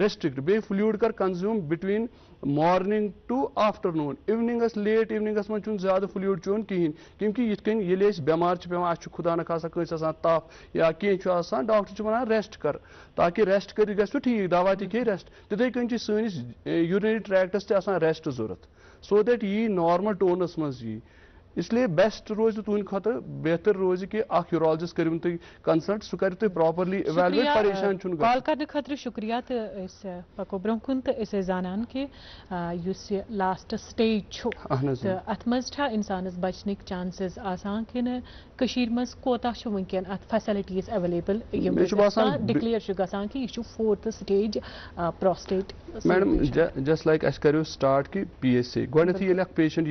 रेस्ट्रिक्ट बे फ्लूड कर consume between morning to afternoon इवनिंगस लेट इवनिंगस मज ज्यादा फ्लूड चोन कहें क्योंकि ये बेमार पे खुदा न खासा कंस तफ या कह डॉक्टर वन रेस्ट कर ताकि रेस्ट कर गु ठीक दवा खे रेस्ट तिथे कन सैनिस यूरिनरी ट्रैक्टस रेस्ट जरूरत सो दैट यी नॉर्मल टोनस मज यी इसलिए बेस्ट रोज तुंद खुद बेहतर रोज कि यूरोलॉजिस्ट करिवन तुम कंसल्ट सह कर तुम प्रॉपरली इवैल्यूएट परेशान कॉल करने खतर शुक्रिया तो पको ब्रोह तो जानान कि लास्ट स्टेज अत मज इंसानस बचनिक चांसेस कि मज कोता वनकन अत फैसिलिटीज अवेलेबल डिक्लेयर गसान कि यह 4th stage prostate madam just like us करो स्टार्ट कि PSA गोडनेथ पेशेंट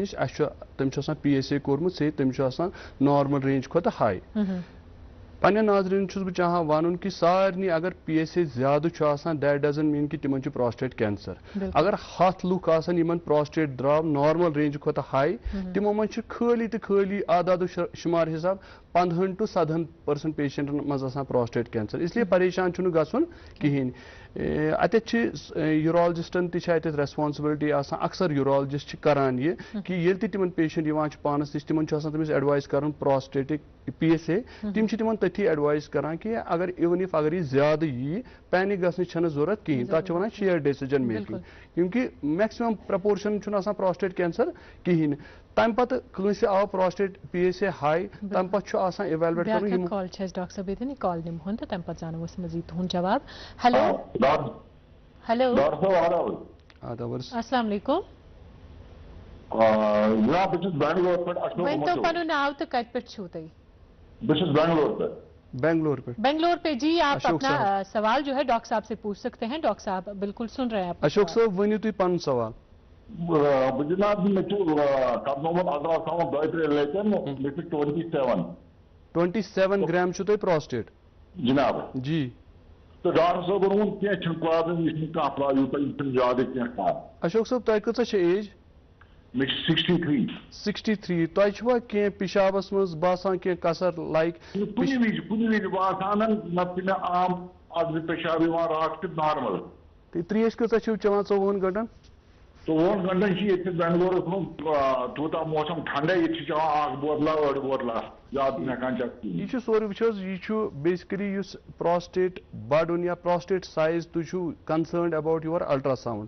नश तमिस PSA कोर्मुत से तमिस नॉर्मल रेंज खुद हाई पन्ने नाजरीन बह चाहान वन कि सारे अगर PSA ज्यादा दैट डजन मीन कि तिमन प्रोस्टेट कैंसर अगर 100 लुक प्रोस्टेट द्राव नॉर्मल रेंज खुद हाई तिमो मज खाली तो खाली आदाद शुमार हिसाब 15 to 17% पेशेंट मज प्रोस्टेट कैंसर इसलिए परेशान गन कहें अत यूरोलॉजिस्टन तत रेस्पॉन्सिबिलिटी अक्सर यूरोलॉजिस्ट करान ये कि ये तिमन पेशेंट पानस नश तिमन तमिस एडवाइस कर प्रोस्टेटिक PSA तिम तिमन तथी एडवाइस करान कि अगर इवन इफ अगर यह ज्यादा यी पैनिक गसन जरूरत कहें तथ वन शेयर डिसीजन मेकिंग क्योंकि मैक्सिमम प्रपोर्शन प्रोस्टेट कैंसर कहें तम पे आव प्रोस्टेट PSA हाई तम पे इवेलुएट कर कॉल डॉक्टर साहब कॉल निमोन तो तम पे जानो मजीद तुहद जवाब हेलो हेलो अस्सलाम वालेकुम वन नाव तो कत पे बेंगलोर पे जी आप अपना सवाल जो है डॉक्टर साहब से पूछ सकते हैं डॉक्टर साहब बिल्कुल सुन रहे हैं अशोक साहब वनु तुम पन सवाल जनाब अल्ट्रासाउंड 27 ग्राम तुम प्रोस्टेट जनाब जी तो डॉक्टर साहब वोन कह प्रॉब्लम यह ज्यादा अशोक साहब तुम कच एज 63 तुम कह पेशाबस मज बासान कह कसर लाइक कुछ बासान ना आम अज पेशाब रात नॉर्मल त्रेश कच चवान 24 घंटन 24 घंटन ये बेंगलोर तूता मौसम ठंडे ये चवान बोतला 8 बोतला यह सोरे वो यह बेसिकली प्रोस्टेट बड़न या प्रोस्टेट साइज तुम कंसर्न अबाउट योर अल्ट्रासाउंड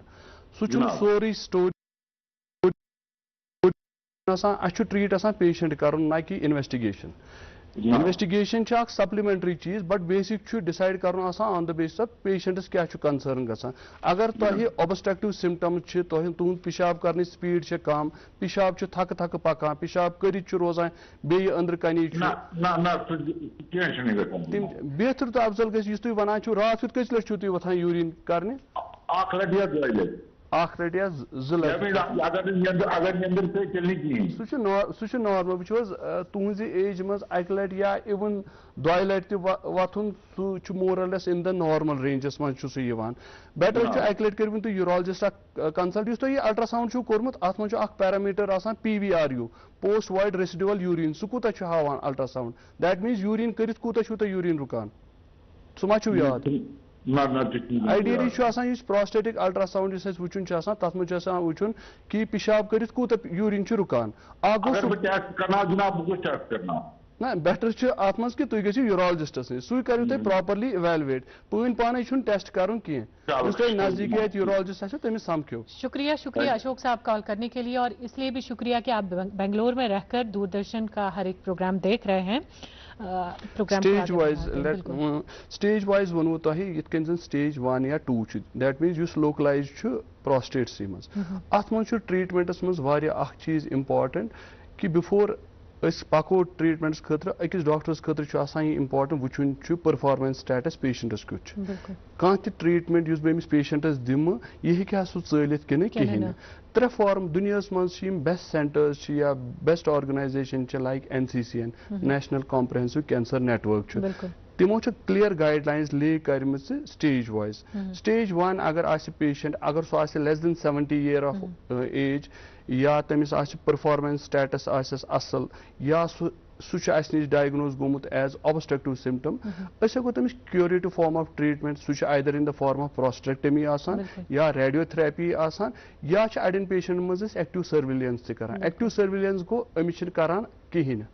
सह सोरे स्टोरी ट्रीट पेशेंट कर ना कि इन्वेस्टिगेशन इन्वेस्टिगेशन सप्लीमेंट्री चीज बट बेसिक डिसाइड कर on the basis of patients क्या कंसर्न गसान अगर तुम ऑब्स्ट्रक्टिव सिम्टम्स तुंद पेशाब कर स्पीड कम पेशाब थक थक पकान पेशाब कर रोजान बे अंदर कनी बेहतर तो अफजल गि तुम वन रात कत लट तुम वथान यूरिन कर रट या सह नॉर्मल वो तुज एज मज अक लट या इवन 2 लट वथुन सह मोरलेस इन द नॉर्मल रेंजस मज बेटर अक लट कर तुम यूरोलॉजिस्ट कंसल्ट तुम अल्ट्रासाउंड कोर्मुत अत मज parameter PVRU post wide residual urine सह कूत हावान अल्ट्रासाउंड दैट मीन्स यूरिन कर कूत यूरिन रुकान सह मा याद आइडियली प्रोस्टेटिक अल्ट्रासाउंड वुचन तथ मे वुचन कि पिशाब कर कूत यूरिन रुकान ना बेटर अत मज कि तुम गो यूरोलॉजिस्टस नश सू करू तुम प्रॉपरली इवेलुएट पन पाने टेस्ट कर कह नजदीकी यूरोलॉजिस्ट तमिस समख्यो। शुक्रिया शुक्रिया अशोक साहब कॉल करने के लिए, और इसलिए भी शुक्रिया कि आप बेंगलोर में रहकर दूरदर्शन का हर एक प्रोग्राम देख रहे हैं। स्टेज वाइज वनो तुम स्टेज 1 या 2 दैट मीन्स लोकलाइज प्रोस्टेट मज अत मज ट्रीटमेंटस मज चीज इंपॉर्टेंट कि बिफोर पको ट्रीटमेंट्स खतर अकिस डॉक्टर्स खतर इंपॉर्टेंट वुचन परफॉर्मेंस स्टेटस पेशेंटस कुछ कह ट्रीटमेंट बेमिस पेशेंटस दिम यह सह चलित कि कहें 3 फॉर्म दुनिया मज बेस्ट सेंटर्स या best organisation like NCCN national comprehensive cancer network तमो क्लियर गाइडलाइंस ले कर स्टेज वाइज। स्टेज 1 अगर पेशेंट अगर सह less than 70 year of age या तमिस परफॉर्मेंस स्टेटस असल या सह नश डायग्नोज गोमुत एज ऑब्स्ट्रक्टिव सिम्टम हेको तमिस क्यूरेटिव फॉर्म ऑफ ट्रीटमेंट सह either in the form of prostatectomy या रेडियोथेरेपी या अड़न पेशेंट मज एक्टिव सर्विलियंस एक्टिव सर्विलियंस गो अमिस करान कहें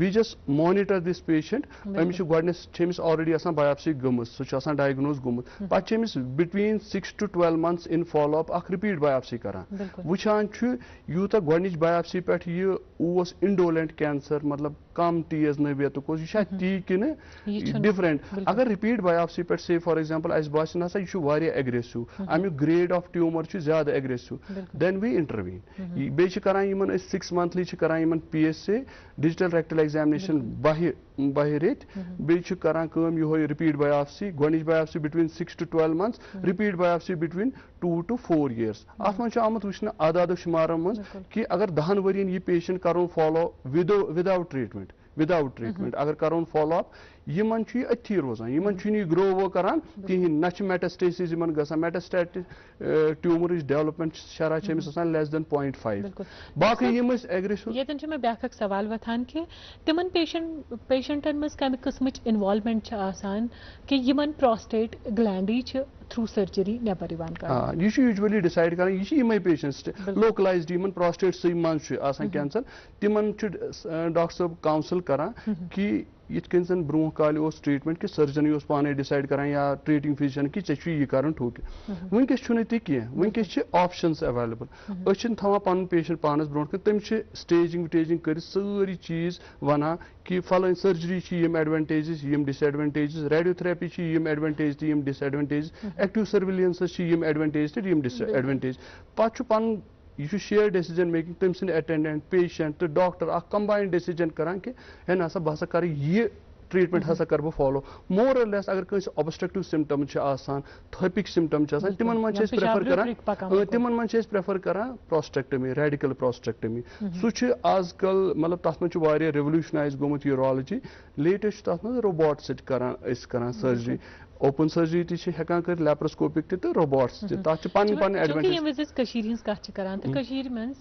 we just monitor this patient अमिस गोडनेस ऑलरेडी बायोप्सी गमत सह डायग्नोज गोमुत पे between 6 to 12 months in follow up repeat biopsy करान वुचान यूत गोडनिच बायोप्सी पे यह इंडोलेंट कैंसर मतलब कम तेज नवियत यह ती कि डिफरेंट अगर रिपीट बायोप्सी पे से फॉर एग्जांपल बास ना यह एग्रेसिव अमुक ग्रेड ऑफ ट्यूमर ज्यादा एग्रेसिव देन वी इंटरवीन बे 6 मंथली करान PSA डिजिटल रेक्टल एग्जामिनेशन बाहि रेत बे यह रिपीट बायोप्सी गोडनिच biopsy between 6 to 12 months repeat biopsy between 2 to 4 years अत मज आमुत वुचन आदाद शुमार मज कि अगर 10 वरियन यह पेशेंट करो फॉलो विदाउट ट्रीटमेंट अगर करो फॉलो अप यमन अथी रोजान यमन ग्रो वो करान कहीं न मेटास्टेसिस ग मेटास्टेटिक ट्यूमर डेवलपमेंट शरह लेस देन 0.5 बाकी एग्रेसिव ये ब्याक सवाल वथान कि तिमन पेशेंटन मज कम किस्म इन्वॉल्वमेंट कि यमन प्रोस्टेट ग्लैंडी थ्रू सर्जरी नबर यह यूजुअली डिसाइड कर यह पेशेंट्स लोकलाइज्ड यमन प्रोस्टेट सही मज कैंसर तिमन डॉक्टर साहब काउंसिल करान कि यह ब्रो काल ट्रीटमेंट कि सर्जन पाने डिसाइड करान या ट्रीटिंग फिजिशियन कि यह कर ठूक वनकस कह वनकस ऑप्शंस अवेलेबल थवान पन पेशेंट पानस ब्रो तम स्टेजिंग विटेजिंग कर सारी चीज वना कि फलान सर्जरी यम एडवांटेजेस यम डिसएडवांटेजेस रेडियोथेरेपी यम एडवांटेज तो यम डिसएडवांटेज एक्टिव सर्विलियंस यम एडवांटेज तो यम डिसएडवांटेज पे पन यह शेयर डिसीजन मेकिंग तम सद अटेंडेंट पेशेंट तो डॉक्टर कंबाइंड डिसीजन करान कि है ना बह कर यह ट्रीटमेंट हसा कर फोलो मोर और लेस अगर कस ऑब्स्ट्रक्टिव सिम्टम थपिक सिम्टम तिमन मन प्रेफर करान प्रोस्टेक्टमी रेडिकल प्रोस्टेक्टमी सह आजकल मतलब तथ मज रेवोल्यूशनाइज गोमुत यूरोलॉजी लेटेस्ट तथ मज रोबोट करान सर्जरी ओपन सर्जरी ती हेकान कर लैप्रोस्कोपिक तो रोबोट्स तथ पन पन एडवांटेज करान तो कशीर मंज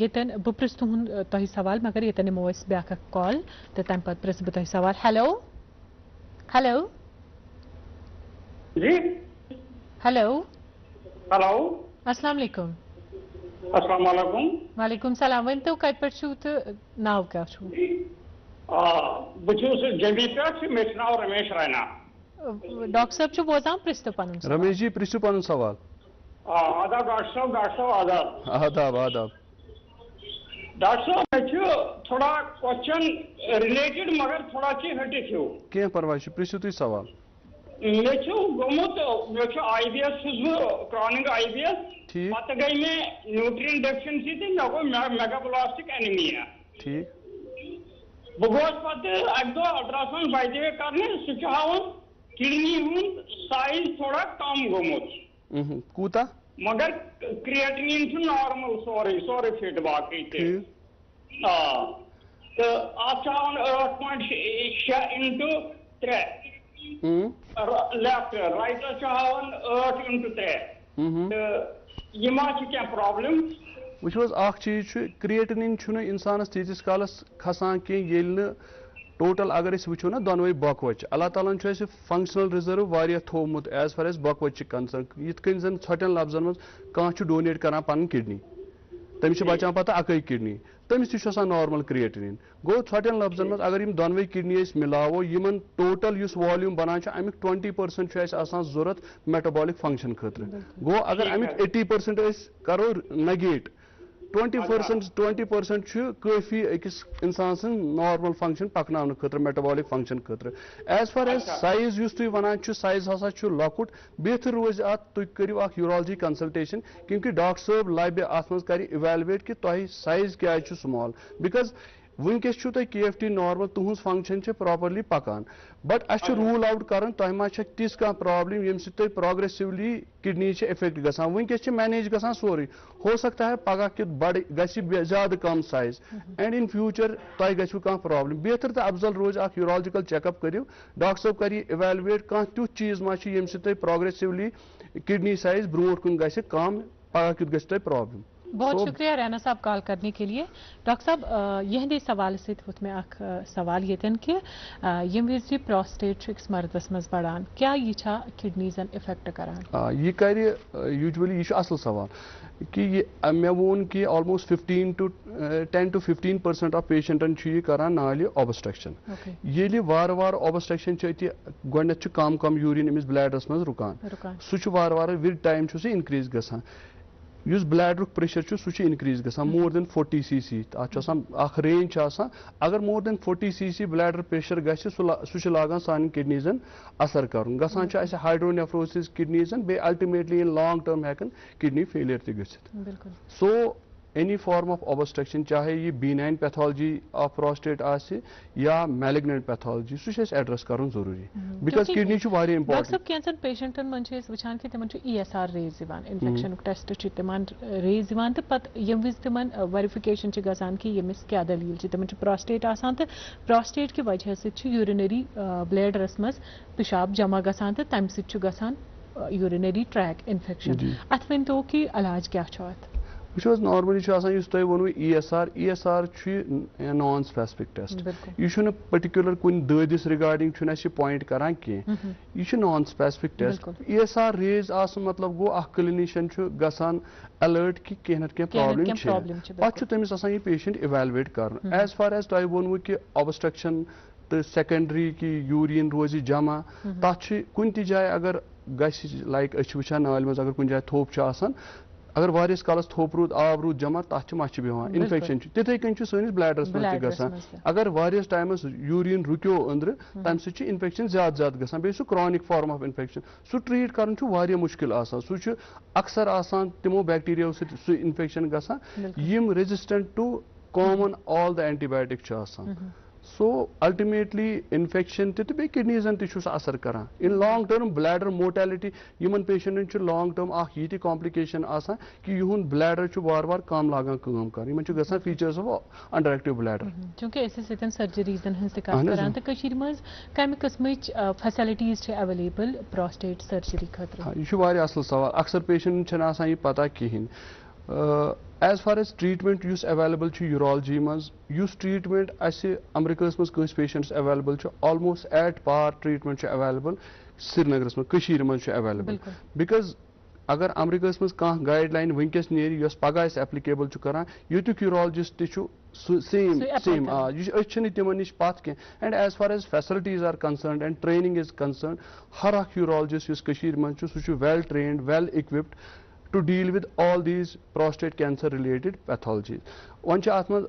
यतन बह पृछ तुहद तुह सवाल मगर यतन निमो ब्याक कॉल तो तम पे पृछ बह तुह सवाल। हेलो हेलो जी हेलो हेलो अस्सलाम वालेकुम। अस्सलाम वालेकुम। वालेकुम सलाम वन तो कत पे तो नाव क्या बस जमी पे मे नाव रमेश रैना डॉक्टर साहब बोजान पृछ तो पन रमेश जी पृछ पन सवाल। आदाब डॉक्टर साहब आदाब आदाब आदाब डॉक्टर साहब मे थोड़ा क्वेश्चन रिलेटेड मगर थोड़ा हटिस हो कह परवाह पृछ तुम सवाल। मे गोमुत मे IBS क्रॉनिक IBS पत गई मे न्यूट्रिएंट डेफिशिएंसी तो मे गो मेगाब्लास्टिक एनीमिया ठीक बह गोस पे अक दो अल्ट्रासाउंड बाय करने सह किडनी हूं साइज थोड़ा कम गोमुत कूता मगर क्रिएटिनिन नॉर्मल सोरे फिट बाकी तो आप 8.6 into 3 लेफ्ट राइट 8 into 3 यह क्या प्रॉब्लम वो चीज क्रिएटिनिन इंसानस तीस कालस खसान कह टोटल अगर वो ना दोनवे बकवच अल्लाह ताला फंक्शनल रिजर्व वारिया थोमुत एज फार एज बकवच कंसर्न यिथ कन जन छोटन लफ्जन मज कह डोनेट करान पन किडनी तमिस बचान पता अकै किडनी तमिस नॉर्मल क्रिएटिनिन गो छोटन लफ्जन मज अगर यम दोनवे किडनी मिलावो यमन टोटल युस वॉल्यूम बनान अमिक 20% जरूरत मेटाबॉलिक फंक्शन खतर गो अगर अमिक 80% करो नेगेट 20% काफी अकिस इंसान सन नॉर्मल फंक्शन पकनाने खतर मेटाबॉलिक फंक्शन खतर एज फार एज साइज युस तुम वनान साइज हसा लकुट बेहतर रोज तुम करियो अख यूरोलॉजी कंसल्टेशन क्योंकि डॉक्टर साहब लबे अत मज कर इवेलुएट कि तुम साइज क्या स्मॉल बिकॉज वनकस तुम KFT नॉर्मल तुहज फंक्शन प्रॉपरली पकान बट अस रूल आउट कर तुम मा तिस कह प्रॉब्लम यम सि प्रोग्रेसिवली किडनी इफेक्ट गसान वनकस मैनेज गसान सोरे हो सकता है पगह कि बड़ ग ज्यादा कम साइज एंड इन फ्यूचर तुम गु कह प्रॉब्लम बेहतर तो अफजल रोज अख यूरोलॉजिकल चेकअप करियो डॉक्टर साहब कर इवेलुएट कह तुथ चीज मा यम सि प्रोग्रेसिवली किडनी साइज ब्रोट कुन ग कम पगह कि ग प्रॉब्लम। बहुत शुक्रिया रैना साहब कॉल करने के लिए। डॉक्टर साहब यहदे सवाल से मे अख सवाल ये कि यम विज प्रोस्टेट मर्दस मज बढ़ान क्या यह किडनीजन इफेक्ट करान यह कर यूजुअली यह असल सवाल कि मे वोन कि ऑलमोस्ट 10 to 15% ऑफ पेशेंटन यह करान नालि ऑब्स्ट्रक्शन ये वार वार ऑब्स्ट्रक्शन गोडनेथ कम कम यूरिन अमिस ब्लैडरस मज रुकान सह वार वार विद टाइम इनक्रीज गसान युस ब्लैडर प्रेशर सह इनक्रीज गसान मोर देन 40 cc अख रेंज अगर more than 40 cc bladder pressure ग सह लागान सान किडनीजन असर कर गसान हाइड्रोनेफ्रोसिस किडनीजन बे अल्टीमेटली इन लॉन्ग टर्म हेकन किडनी फेलियर ति गसित so any form of obstruction चाहे ये बीनाइन पैथोलॉजी ऑफ प्रोस्टेट आसे या मैलिग्नेंट पैथोलॉजी सह एड्रेस कर जरूरी बिकॉज किडनी वारिया इंपॉर्टेंट। डॉक्टर कैंसर पेशेंटन मन वुचान कि तिमन ESR रेज इन्फेक्शन टेस्ट तिमन रेज तो पत यम विज तिमन वेरिफिकेशन गसान कि यमिस क्या दलील तिमन प्रोस्टेट आसान तो प्रोस्टेट की वजह से यूरिनरी ब्लैडरस मज पेशाब जमा गसान तो तम सि गसान यूरिनरी ट्रैक इन्फेक्शन अत वन तो कि इलाज क्या वो नॉर्मली तुम वो ESR नॉन स्पेसिफिक टेस्ट यह पर्टिकुलर कुन ददिस रिगार्डिंग पॉइंट करान कह यह non specific test ESR raise मतलब गो अ क्लिनिशियन गसान अलर्ट कि कह ना प्रॉब्लम पे तमिस यह पेशेंट इवेलुएट कर एज फार एज तुम वो कि ऑब्स्ट्रक्शन तो सेकेंडरी कि यूरिन रोज जमा तथ कुन ति जाए अगर लाइक वुचान नाल मज अगर कुन जाए थोप अगर वारिस कालस थोप रूद आब रूद जमा तथ मच बेहान इन्फेक्शन तिथे कन सैनिस ब्लैडरस मज गसान अगर वारिस टाइमस यूरिन रुक्यो अंदर तम सि इन्फेक्शन ज्यादा ज्यादा गसान बे क्रॉनिक फॉर्म ऑफ इन्फेक्शन सह ट्रीट कर वारिया मुश्किल आसान सह अक्सर आसान तिमो बैक्टीरिया सह इन्फेक्शन गसान यम resistant to common all the antibiotic आसान सो अल्टीमेटली इन्फेक्शन ते किडनीजन असर करान in long term bladder mortality यमन पेशेंटन लॉन्ग टर्म ये कॉम्प्लिकेशन आसान कि युन ब्लैडर वार वार कम लागान काम कर यमन गसान फीचर्स ऑफ अंडरएक्टिव ब्लैडर चूंकि सर्जरीजन मज कम किस्म फैसिलिटीज अवेलेबल प्रोस्टेट सर्जरी खतर यह असल सवाल अक्सर पेशेंटन यह पता कहें as far as treatment available urology मज ट्रीटमेंट अमरीकस मज patients available almost at par treatment available श्रीनगरस मज अवेलेबल बिकॉज अगर अमरीकस मज कह गाइडलाइन वनकस नेरी पगह एप्लीकेबल करान युक यूरोलॉजिस्ट सेम तिमन नश पत कह and as far as facilities are concern and training is concern हर अख यूरोलॉजिस्ट मज सह well trained well equipped to deal with all these prostate cancer related pathologies वन अत मज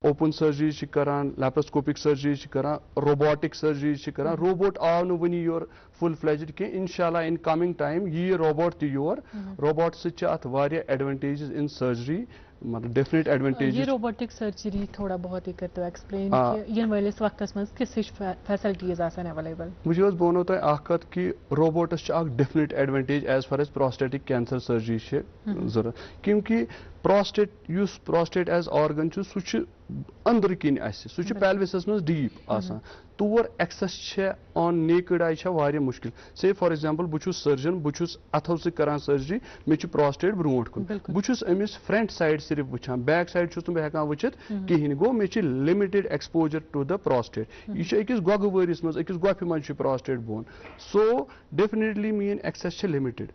ओपन सर्जरी करान लैप्रोस्कोपिक सर्जरी करान रोबोटिक सर्जरी करान रोबोट आव वन योर फुल फ्लेज्ड कह इंशाल्लाह इन कमिंग टाइम यह रोबोट तो योर रोबोट सत एडवांटेजेस इन सर्जरी मतलब डेफिनेट एडवांटेज ये रोबोटिक सर्जरी थोड़ा बहुत ही करते हो एक्सप्लेन कि इन वाले वक्त में किस फैसिलिटीज आसान अवेलेबल मुझे बोनो तो अखत कि robots definite advantage as far as prostatic cancer surgery जरूरत क्योंकि prostate use prostate as organ छु सु छु अंदर किन आसे सु छु pelvis मस deep आसान तोर access छे on naked eye छे वारिया मुश्किल say for example बु छु surgeon बु छु अथव से करान surgery मे छु prostate ब्रोंट कुन बु छु अमिस front side सिर्फ वुछान back side छु तुम हेकान वुचित किहिन गो मे छु limited exposure to the prostate ये छु एकस गोग वरिस मस एकस गोफि मन छु prostate bone so definitely mean access छे limited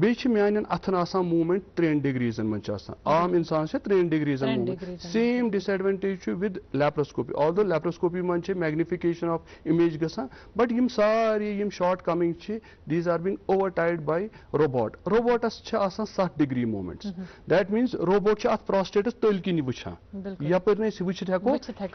बे छु म्यानन अथन आसान movement 3 degrees मन छु आसान आम इंसान छे 3 degrees movement same disadvantage with laparoscopy although laparoscopy man छे magnification of image gasa but yim sari yim shortcoming che these are being overtied by robot as cha asan 60 degree movements that means robot cha at prostate tölki ni wucha ya par ne se wuchit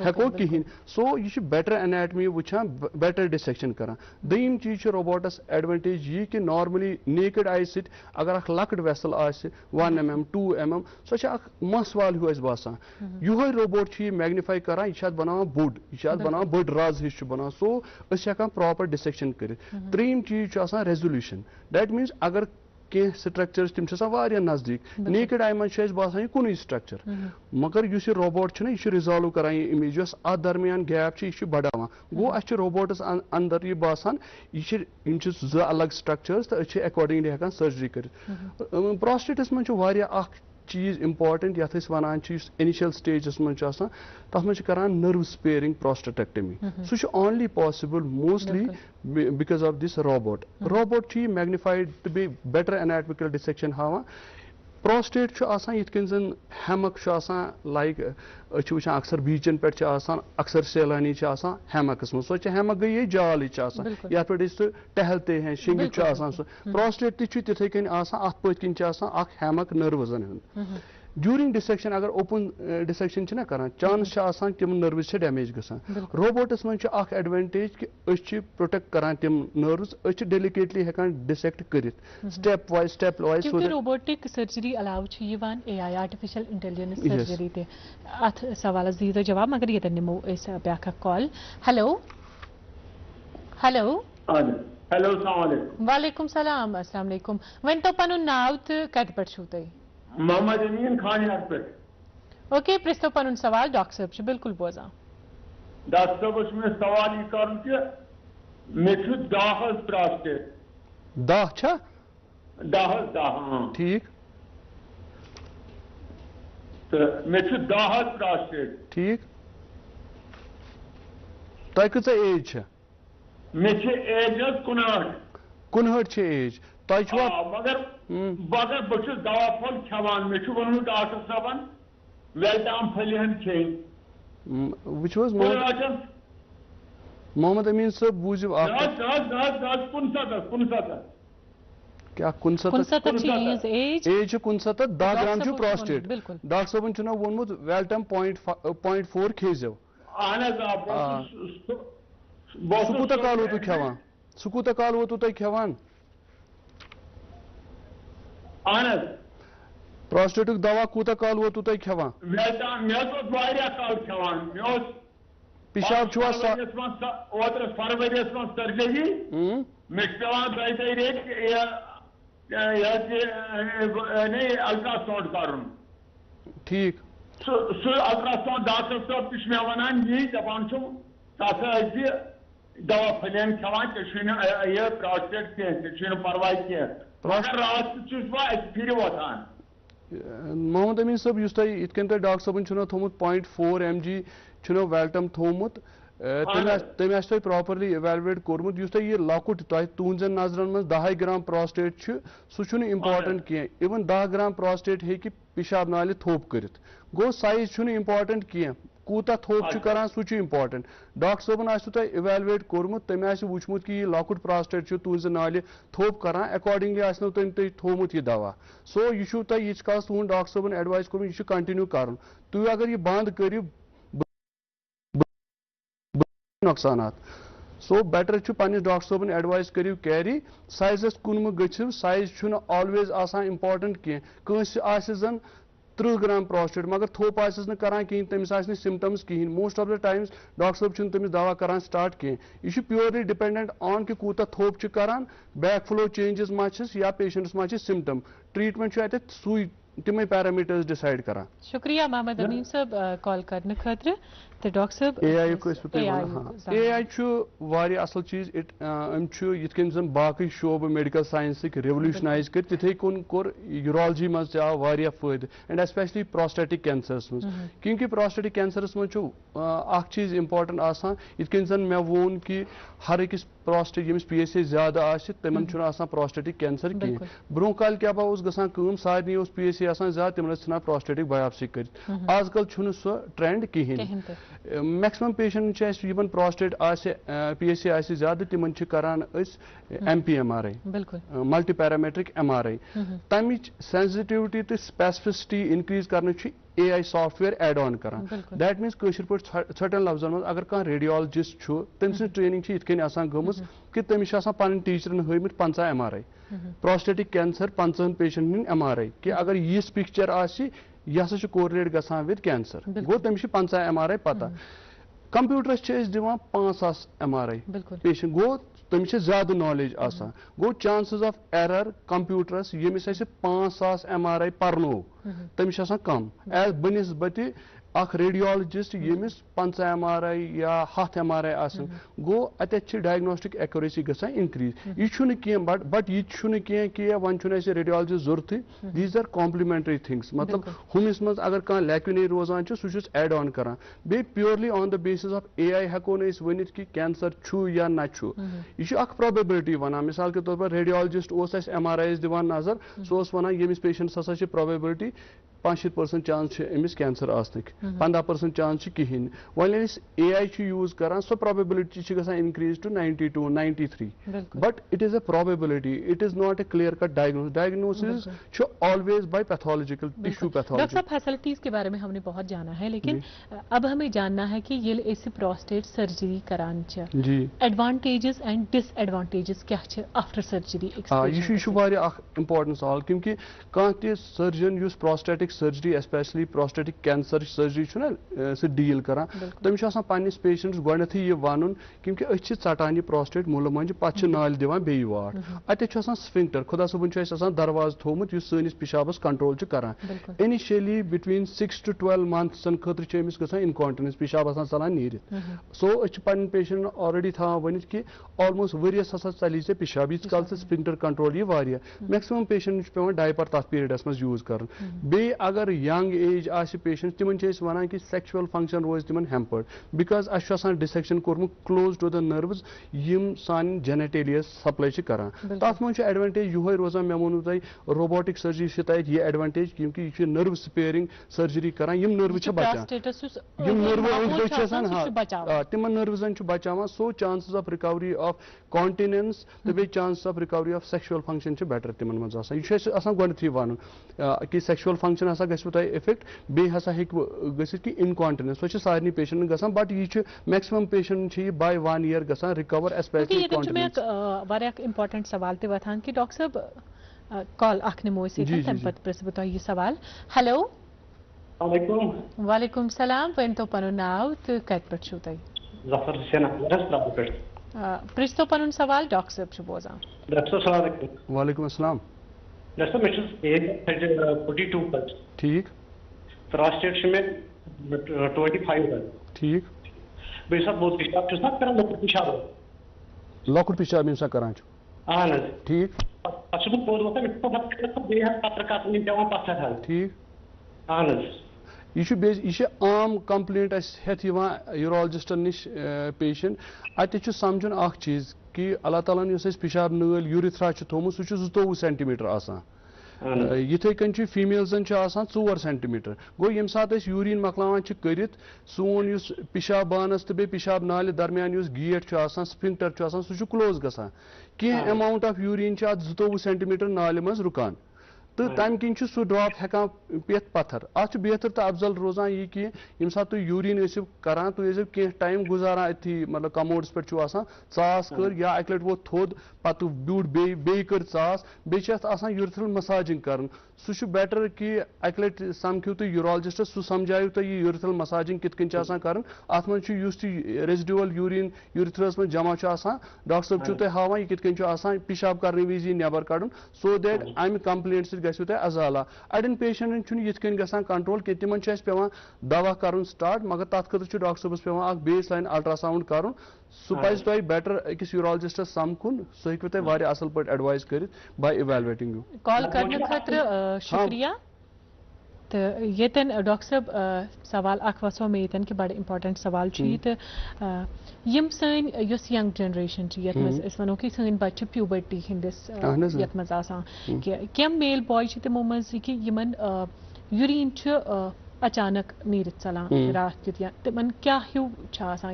heko kihin so you should better anatomy wucha better dissection kara dayim cheez che robot as advantage ye ki normally naked eye sit agar ak lakd vessel ase 1 mm 2 mm so cha mas wal hu as basa you robot chi magnify kara ye shat bana board ye shat bana board raz बना so proper dissection कर त्रीम चीज resolution that means अगर कह structures तम नजदीक naked eye मन बासान कुन structure मगर यह रोबोट यह रिजॉल्व करान यह इमेज अत दरमियान गैप यह बढ़ावान गो अस रोबोटस अंदर यह बासान यह अलग स्ट्रक्चर्स तो अकॉर्डिंगली हेकान सर्जरी कर प्रोस्टेटस मन चीज इंपॉर्टेंट यथ वनान इनिशियल स्टेजस मन तथ मन करान नर्व स्पेयरिंग प्रोस्टेटेक्टमी सह only possible mostly because of this robot magnified to be better anatomical dissection हावा प्रोस्टेट यथ कन हेमक लाइक वुचान अक्सर बीचन पे अक्सर सैलानी हेमकस मो सो हेमक गई ये जाल ये पे टहलते हैं शिंग सो प्रोस्टेट तिथे कन अत पत कन हेमक नर्वजन ड्यूरिंग डिसेक्शन अगर ओपन डिसेक्शन करान चांस तम नर्वस डैमेज गसान रोबोटस मन एडवांटेज कि प्रोटेक्ट करान तम नर्वस डेलिकेटली हेकान डिसेक्ट कर स्टेप वाइज रोबोटिक सर्जरी अलाव AI आर्टिफिशियल इंटेलिजेंस सर्जरी ते अथ सवाल दीजो जवाब मगर ये निमो इस ब्याख कॉल हेलो हेलो हेलो अस्सलाम वालेकुम वालेकुम सलाम अस्सलाम वालेकुम वन तो पनु नाव त कत पर छु तई मोहम्मद अमीन खान यार पे ओके प्रिस्तो पनुन सवाल डॉक्टर साहब छ बिल्कुल बोजा डॉक्टर साहब में सवाल ये कर के मे छु दाहल प्रोस्टेट दाह छ दाह ठीक तो मे छु दाहल प्रोस्टेट ठीक तय कत एज छ मे छु एज 59 छ एज तय छु मगर बह दवा फल खेवान मे वोनमुत डॉक्टर साहबन वेल्टाम फलिहन खेन मोहम्मद अमीन साहब बूझो क्या 69 एज 69 10 ग्राम छु प्रोस्टेट डॉक्टर साहबन छु वोनमुत वेल्टाम 0.4 खेजो सुकुता काल वोतु खेवान सुकुता काल वोतु तय खेवान प्रोस्टेट दवा कूत काल वोतु तय खेवान पिशाब छुआ फरवरियस मं सर्जरी मे पे अल्ट्रासाउंड कर ठीक सह अल्ट्रासाउंड डॉक्टर साहब मे वन यी दपान दवा फलियन खेवान यह प्रोस्टेट कह परवाह कह मगर रात फिर वोतान मोहम्मद अमीन साहब इस तन डॉक्टर साहबन थोमुत 0.4 mg वेल्टम थोमुत तम तुम प्रॉपरली इवेलुएट कोर्मुत यह लकुट तुहन नजरन मं 10 ग्राम प्रोस्टेट सह इंपॉर्टेंट कह इवन 10 ग्राम प्रोस्टेट हे पेशाब नाले थोप कर गो साइज इंपॉर्टेंट कह कूता थोप करान सह इंपॉर्टेंट डॉक्टर साहबन तुम इवेलुएट कोर्मुत तम वुचमुत कि यह लकुट प्रोस्टेट तुहन नाले थोप करान अकॉर्डिंगली तुम थोमुत यह दवा सो यह यीच काल तुहन डॉक्टर साहबन एडवाइस कोर्मुत यह कंटिन्यू कर तुम अगर यह बंद करू नुकसानात सो बेटर पन्निस डॉक्टर साहबन एडवाइस करू कैरी साइजस कुन गो साइज ऑलवेज आसान इंपॉर्टेंट कह जन 30 ग्राम प्रोस्टेट मगर थोप करान कहीं तमिस सिम्टम्स कहीं most of the times doctor साहब तमिस दवा करान स्टार्ट कहीं यह प्योरली डिपेंडेंट ऑन कि कूता थोप करान बैक फ्लो चेंजेस मा या पेशेंट्स मा सिम्टम ट्रीटमेंट सुई तिमे पैरामीटर्स डिसाइड करा। शुक्रिया मोहम्मद अमीन साहब कॉल करने खातिर। तो डॉक्टर साहब AI को इस पे AI छु वारिया असल चीज इथ कन जन बाकी शोब मेडिकल साइंस रेवोल्यूशनाइज कर तिथे कुन कोर यूरोलॉजी मज आव वारिया फायदे एंड स्पेशली प्रोस्टेटिक कैंसर्स मज क्योंकि प्रोस्टेटिक कैंसर्स मज छु अख चीज इंपॉर्टेंट आसान इथ कन जन मैं वोन कि हर अकिस प्रोस्टेट यमिस PSA ज्यादा आसि तमन छु आसान प्रोस्टेटिक कैंसर की ब्रोह काल क्या उस गसान कम सारनी उस PSA आसान ज्यादा तिमन छना प्रोस्टेटिक बायोप्सी कर आजकल छु सो ट्रेंड कहीं मैक्सिमम पेशेंट यमन प्रोस्टेट PSA आसि ज्यादा तिमन करान MPMRI मल्टी पैरामेट्रिक MRI तमिच सेंसिटिविटी तो स्पेसिफिसिटी इंक्रीज करने AI सॉफ्टवेयर एड ऑन करान दैट मीन्स कशर पे छटन लफ्जन मज अगर कह रेडियोलॉजिस्ट छु तम सं ट्रेनिंग इथ कन आसान गमस कि तमिस आसान पन टीचरन हमित 50 MRI prostatic cancer 50 patient in MRI कि अगर यह पिक्चर आसि यह कोरिलेट गसान विद कैंसर गो तमिस 50 MRI पता कंप्यूटरस दिवान 5,000 MRI पेशेंट गो तमिस ज्यादा नॉलेज आसान गो चांसेस ऑफ एरर कंप्यूटरस यमिस 5,000 MRI परनो तमिस आसान कम एज बनिस्बत अख रेडियोलॉजिस्ट यमिस 50 MRI या 100 MRI आसन गो अत डायग्नोस्टिक एक्यूरेसी गसान इंक्रीज यह बट यह कि वन रेडियोलॉजिस्ट जरूरत दीज आर कॉम्प्लीमेंट्री थिंग्स मतलब हुमिस मज अगर कह लैक्यूने रोजान सह एड ऑन करान बे purely on the basis of AI हेको वन कि कैंसर छु या ना छु यह प्रोबेबिलिटी वनान मिसाल के तौर पर रेडियोलॉजिस्ट MRI दिवान नजर सह वन यमिस पेशेंट्स हसा प्रोबेबिलिटी 5% चांस अमिस कैंसर आसनिक 15% चांस कहें वन AI यूज करान so probability increase to 92 93 but it is a probability it is not a clear cut diagnosis always by pathological tissue pathology. Doctor साहब फैसिलिटीज के बारे में हमने बहुत जाना है लेकिन अब हमें जानना है कि ये ऐसी प्रोस्टेट सर्जरी करान जी एडवांटेजेस एंड डिसएडवांटेजेस क्या आफ्टर सर्जरी यह इंपॉर्टेंट सवाल क्योंकि कह surgeon use prostatic surgery specially prostatic cancer surgery सह डील करान तमिस पन्निस पेशेंट्स गोडनेथै यह वन क्योंकि अस षटान यह प्रोस्टेट मूल मंज पे नाल दिवान बे वाट अत स्फिंक्टर खुदा सबन दरवाज थोमुत सैनिस पिशाबस कंट्रोल करान इनिशियली बिटवीन 6 to 12 months खतर अमिस गसान इनकॉन्टिनेंस पिशाब चलान नीरित सो पन पेशेंट ऑलरेडी था वन कि ऑलमोस्ट वरियस चली से पिशाब यीत काल स्फिंक्टर कंट्रोल यह वारिया मैक्सिमम पेशेंट पे डायपर तथ पीरियडस मज यूज कर बे अगर यंग एज आसि पेशेंट तिमन वन कि सेक्शुअल फंक्शन रोज तिमन हेम्पर्ड बिकॉज अस डिसेक्शन कोर्मुत क्लोज टू द नर्व्स यम सान जेनेटेलियस सप्लाई करान तथ मज एडवांटेज यह रोजान मे वोनु तुम रोबोटिक सर्जरी से तक यह एडवांटेज क्योंकि यह नर्व स्पेयरिंग सर्जरी करान यम नर्व बचान यम नर्व तिमन नर्वजन बचान so chances of recovery of continence तो बे chances of recovery of sexual function better तिमन मज यह गोडनेथै वन कि सेक्शुअल फंक्शन हसा गो तुम इफेक्ट बे हसा कि इनकॉन्टिनेंस सो सारे पेशेंट गसान बट यह मैक्सिमम पेशेंट बाय 1 year गसान रिकवर इम्पोर्टेंट सवाल ते वथान कि डॉक्टर साहब कॉल अख निमो तम पत प्रिस बह यह सवाल हेलो वालेकुम सलाम वन तो पन नाव तो कत पे तुम जफर हुसैन प्रिस तो पन सवाल डॉक्टर साहब बोजान डॉक्टर साहब वालेकुम अस्सलाम डॉक्टर मैं 42 ठीक प्रोस्टेट में 25 ठीक बे सब बहुत पिशाब ना कर लकुट पिशाब यम करान ठीक ठीक यह आम कंप्लेंट हेत यूरोलॉजिस्टन निश पेशेंट अत समझुन अख चीज कि अल्लाह ताला पिशाब नाल यूरिथ्रा थोमुत सह 22 सेंटीमीटर आसान यिथे कन फीमेल्सन 4 सेंटीमीटर गो यम सात यूरिन मकलावान करित सोन पिशाब बानस तो बे पिशाब नाल दरमियान गेट स्फिंक्टर सह क्लोज गसान कह अमाउंट ऑफ यूरिन 22 सेंटीमीटर नाल मज रुकान तो तम किन सह ड्रॉप हेकान पेथ पत्थर अत बेहतर तो अफजल रोजान यह कि यम सात तुम यूरिन करान तुम कह टाइम गुजारान अथी मतलब कमोड्स पे चास कर या अक लट वो थोद पत ब्यूट बे कर चास बे यूरिथ्रल मसाजिंग कर सह बेटर कि अक लट समखो तुम यूरोलॉजिस्ट सह समझायु तुम यह यूरिथ्रल मसाजिंग कित कर अत मज रेजिडुअल यूरिन यूरिथ्रस मज जमा डॉक्टर साहब तुम हावान यह कित पिशाब करने विज नबर कड़न सो दैट अमि कंप्लेंट गो तुम अजाला अड़न पेशेंटन ये कंट्रोल कि तिमन पे दवा कर स्टार्ट मगर तथ खतर डॉक्टर साहबस पे बेस लाइन अल्ट्रासाउंड कर सह पज तुम बेटर अकिस यूरोलॉजिस्टस समकुन सह हेकु तुम असल पे एडवाइस कर बाय इवैल्युएटिंग यू कॉल करने खातिर शुक्रिया। तो ये डॉक्टर साहब सवाल अख वसो मे ये कि बड़ इंपॉर्टेंट सवाल तो यम सन यंग जनरेशन ये वो कि सन बच्चे प्यूबर्टी हंदिस ये कम मेल बॉय तमो मज कि यूरिन अचानक नीरत चलान रात कित या तिमन क्या ह्यू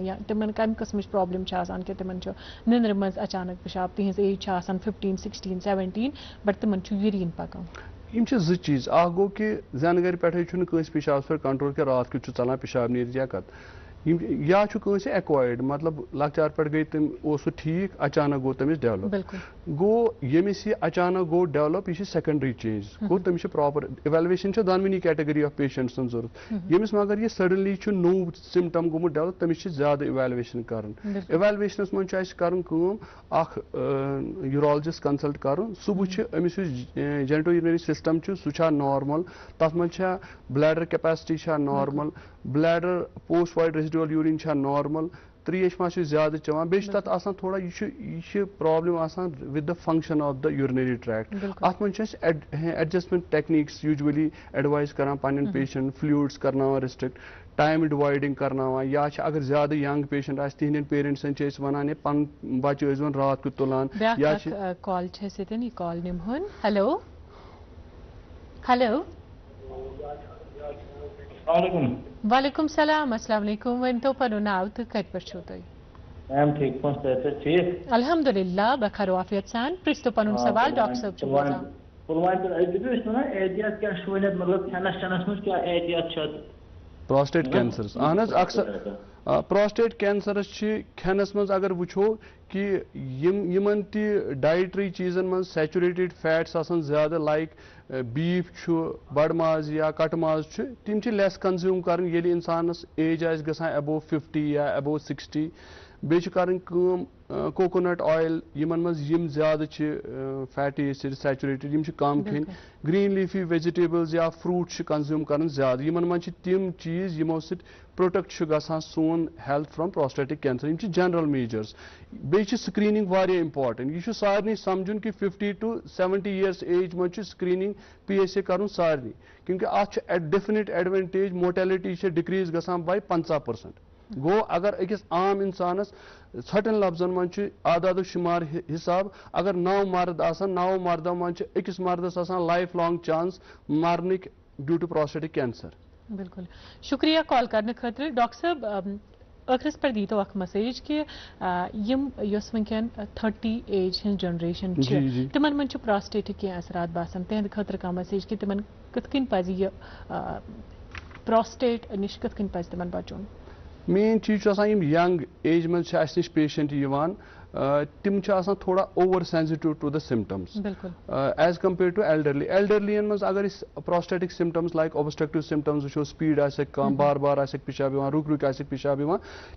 या तिमन कम किस्म प्रॉब्लम कि तिमन निंद्र मज अचानक पेशाब तिहज एज 15 16 17 बट तिमन यूरिन पकान यम ज चीज गो कि जन गर पे पेशाब पे कंट्रोल कि रात कित चलान पेशाब नीर या कत या एक्वायर्ड मतलब लकचार पे गई तम ठीक अचानक गो तमिस डेवलप गो यमिस यह अचानक गो डेवलप यह सेकेंडरी चेंज गो तमिस प्रॉपर इवैल्युएशन दनवनी कैटेगरी ऑफ पेशेंट्स जरूरत यमिस मगर यह सडनली नो सिम्टम गोमुत डेवलप तमिस ज्यादा इवैल्युएशन कर इवैल्युएशनस मज कर यूरोलॉजिस्ट कंसल्ट कर सह वो अमिस जेनिटो यूरिनरी सिस्टम सह नॉर्मल तथ मज bladder capacity normal bladder post void residual urine normal त्रेश मा ज्यादा चवान बे तथ थोड़ा यह problem with the function of the urinary tract अत मज एडजस्टमेंट टेक्निक्स यूजुअली एडवाइस करान पन्न पेशेंट फ्लूइड्स करना रिस्ट्रिक्ट टाइम डिवाइडिंग करना या अगर ज्यादा यंग पेशेंट तिहंद पेरेंट्सन वन पन बच्चे वन रात को तुलान या कॉल कॉल निमहन हेलो हेलो वालेकुम सलाम अस्सलाम वालेकुम वन तो पनो नाव तो कत पर छो तो मैम ठीक पहुंच ठीक अल्हम्दुलिल्लाह बखैर आफियत सान पृष्ठ पनो सवाल डॉक्टर साहब छो पुलवान पर अजबिस ना एहतियात क्या शुनत मतलब खानस चनस में क्या एहतियात छ प्रोस्टेट कैंसर अहन अक्सर प्रोस्टेट कैंसर खेनस मज अगर वो कि यमन डाइटरी चीजन मज सैचुरेटेड फैट्स ज्यादा लाइक बीफ बड़ माज या कट माज तिम लेस कंज्यूम कर इंसानस एज आ अबो 50 या अबो 60 बे कर कोकोनट ऑयल यमन मज ज्यादा फैटी एसिड सैचुरेटेड कम खेन ग्रीन लीफी वेजिटेबल्स या फ्रूट कंज्यूम कर ज्यादा यमन मज तिम चीज यमो प्रोटेक्ट गसान सोन हेल्थ फ्रॉम प्रोस्टेटिक कैंसर यम जनरल मेजर्स बे स्क्रीनिंग वारिया इंपॉर्टेंट यह सारे समझुन कि 50 to 70 years एज मज स्क्रीनिंग PSA कर सारे क्योंकि अत डेफिनेट एडवांटेज मोर्टेलिटी डिक्रीज गसान बाय 50%। गो अगर अकिस आम इंसानस छटन लफ्जन मज आदाद शुमार हिसाब अगर 9 मर्द 9 मर्द मज अकिस मर्दस लाइफ लॉन्ग चांस मरनिक ड्यू टू प्रोस्टेटिक कैंसर। बिल्कुल शुक्रिया कॉल करने खातिर डॉक्टर साहब अखरस पर दी तो अख मैसेज कि यम वनकन 30 एज हज जनरेशन तिमन मन प्रोस्टेटिक कह असरात बासान तहद खतर का मैसेज कि तिमन कथ पज प्रोस्टेट निश कथ पज तिमन बचुन मेन चीज यंग एज मज निश पेशेंट तिम थोड़ा over sensitive to the symptoms as compare to elderly मज अगर prostatic symptoms like obstructive symptoms वो स्पीड कम बार बार पेशाब रुक रुक पेशाब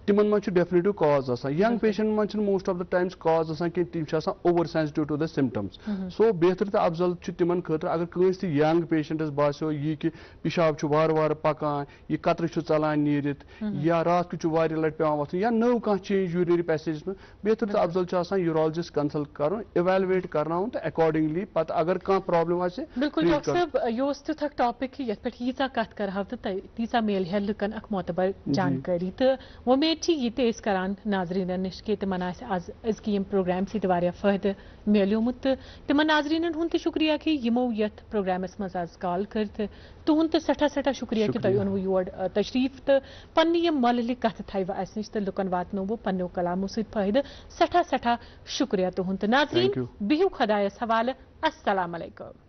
तिमन मज डेफिनेटिव कॉज यंग पेशेंट मज most of the times cause कि तिम over sensitive to the symptoms so बेहतर तो अफजल तिमन खतर अगर कंस यंग पेशेंटस बासो यह कि पेशाब वार वार पकान यह कतर चलान नीरित या रात को वारिया लट पे वथन या नव कह चेंज यूरिनरी पैसेज में बेहतर तो अफजल यूरोलॉजिस्ट कंसल्ट कर इवैल्युएट करना तो अकॉर्डिंगली पत अगर कह प्रॉब्लम आ बिल्कुल डॉक्टर साहब यो तक टॉपिक ये पे यीचा कत कर तो तीसा मेल है लुकन अख मोतबर जानकारी तो उम्मीद ये करान नाजरीन नश कि तिमन आज अजक प्रोग्राम सह फायदे मिलोमुत तिमन नाजरीन हुंद शुक्रिया कि यमो यथ प्रोग्रामस मज आज कॉल कर तुहद तो सठा सठा शुक्रिया कि तुम ओनवु योर तशरीफ तो पन्नी मल कथ थव अस नश तो लुकन वातनो पन्नो कलामो सहित फायदे सठा सठा शुक्रिया तुहद नाजरीन बिहु खुदायस हवाले अस्सलाम अलैकुम।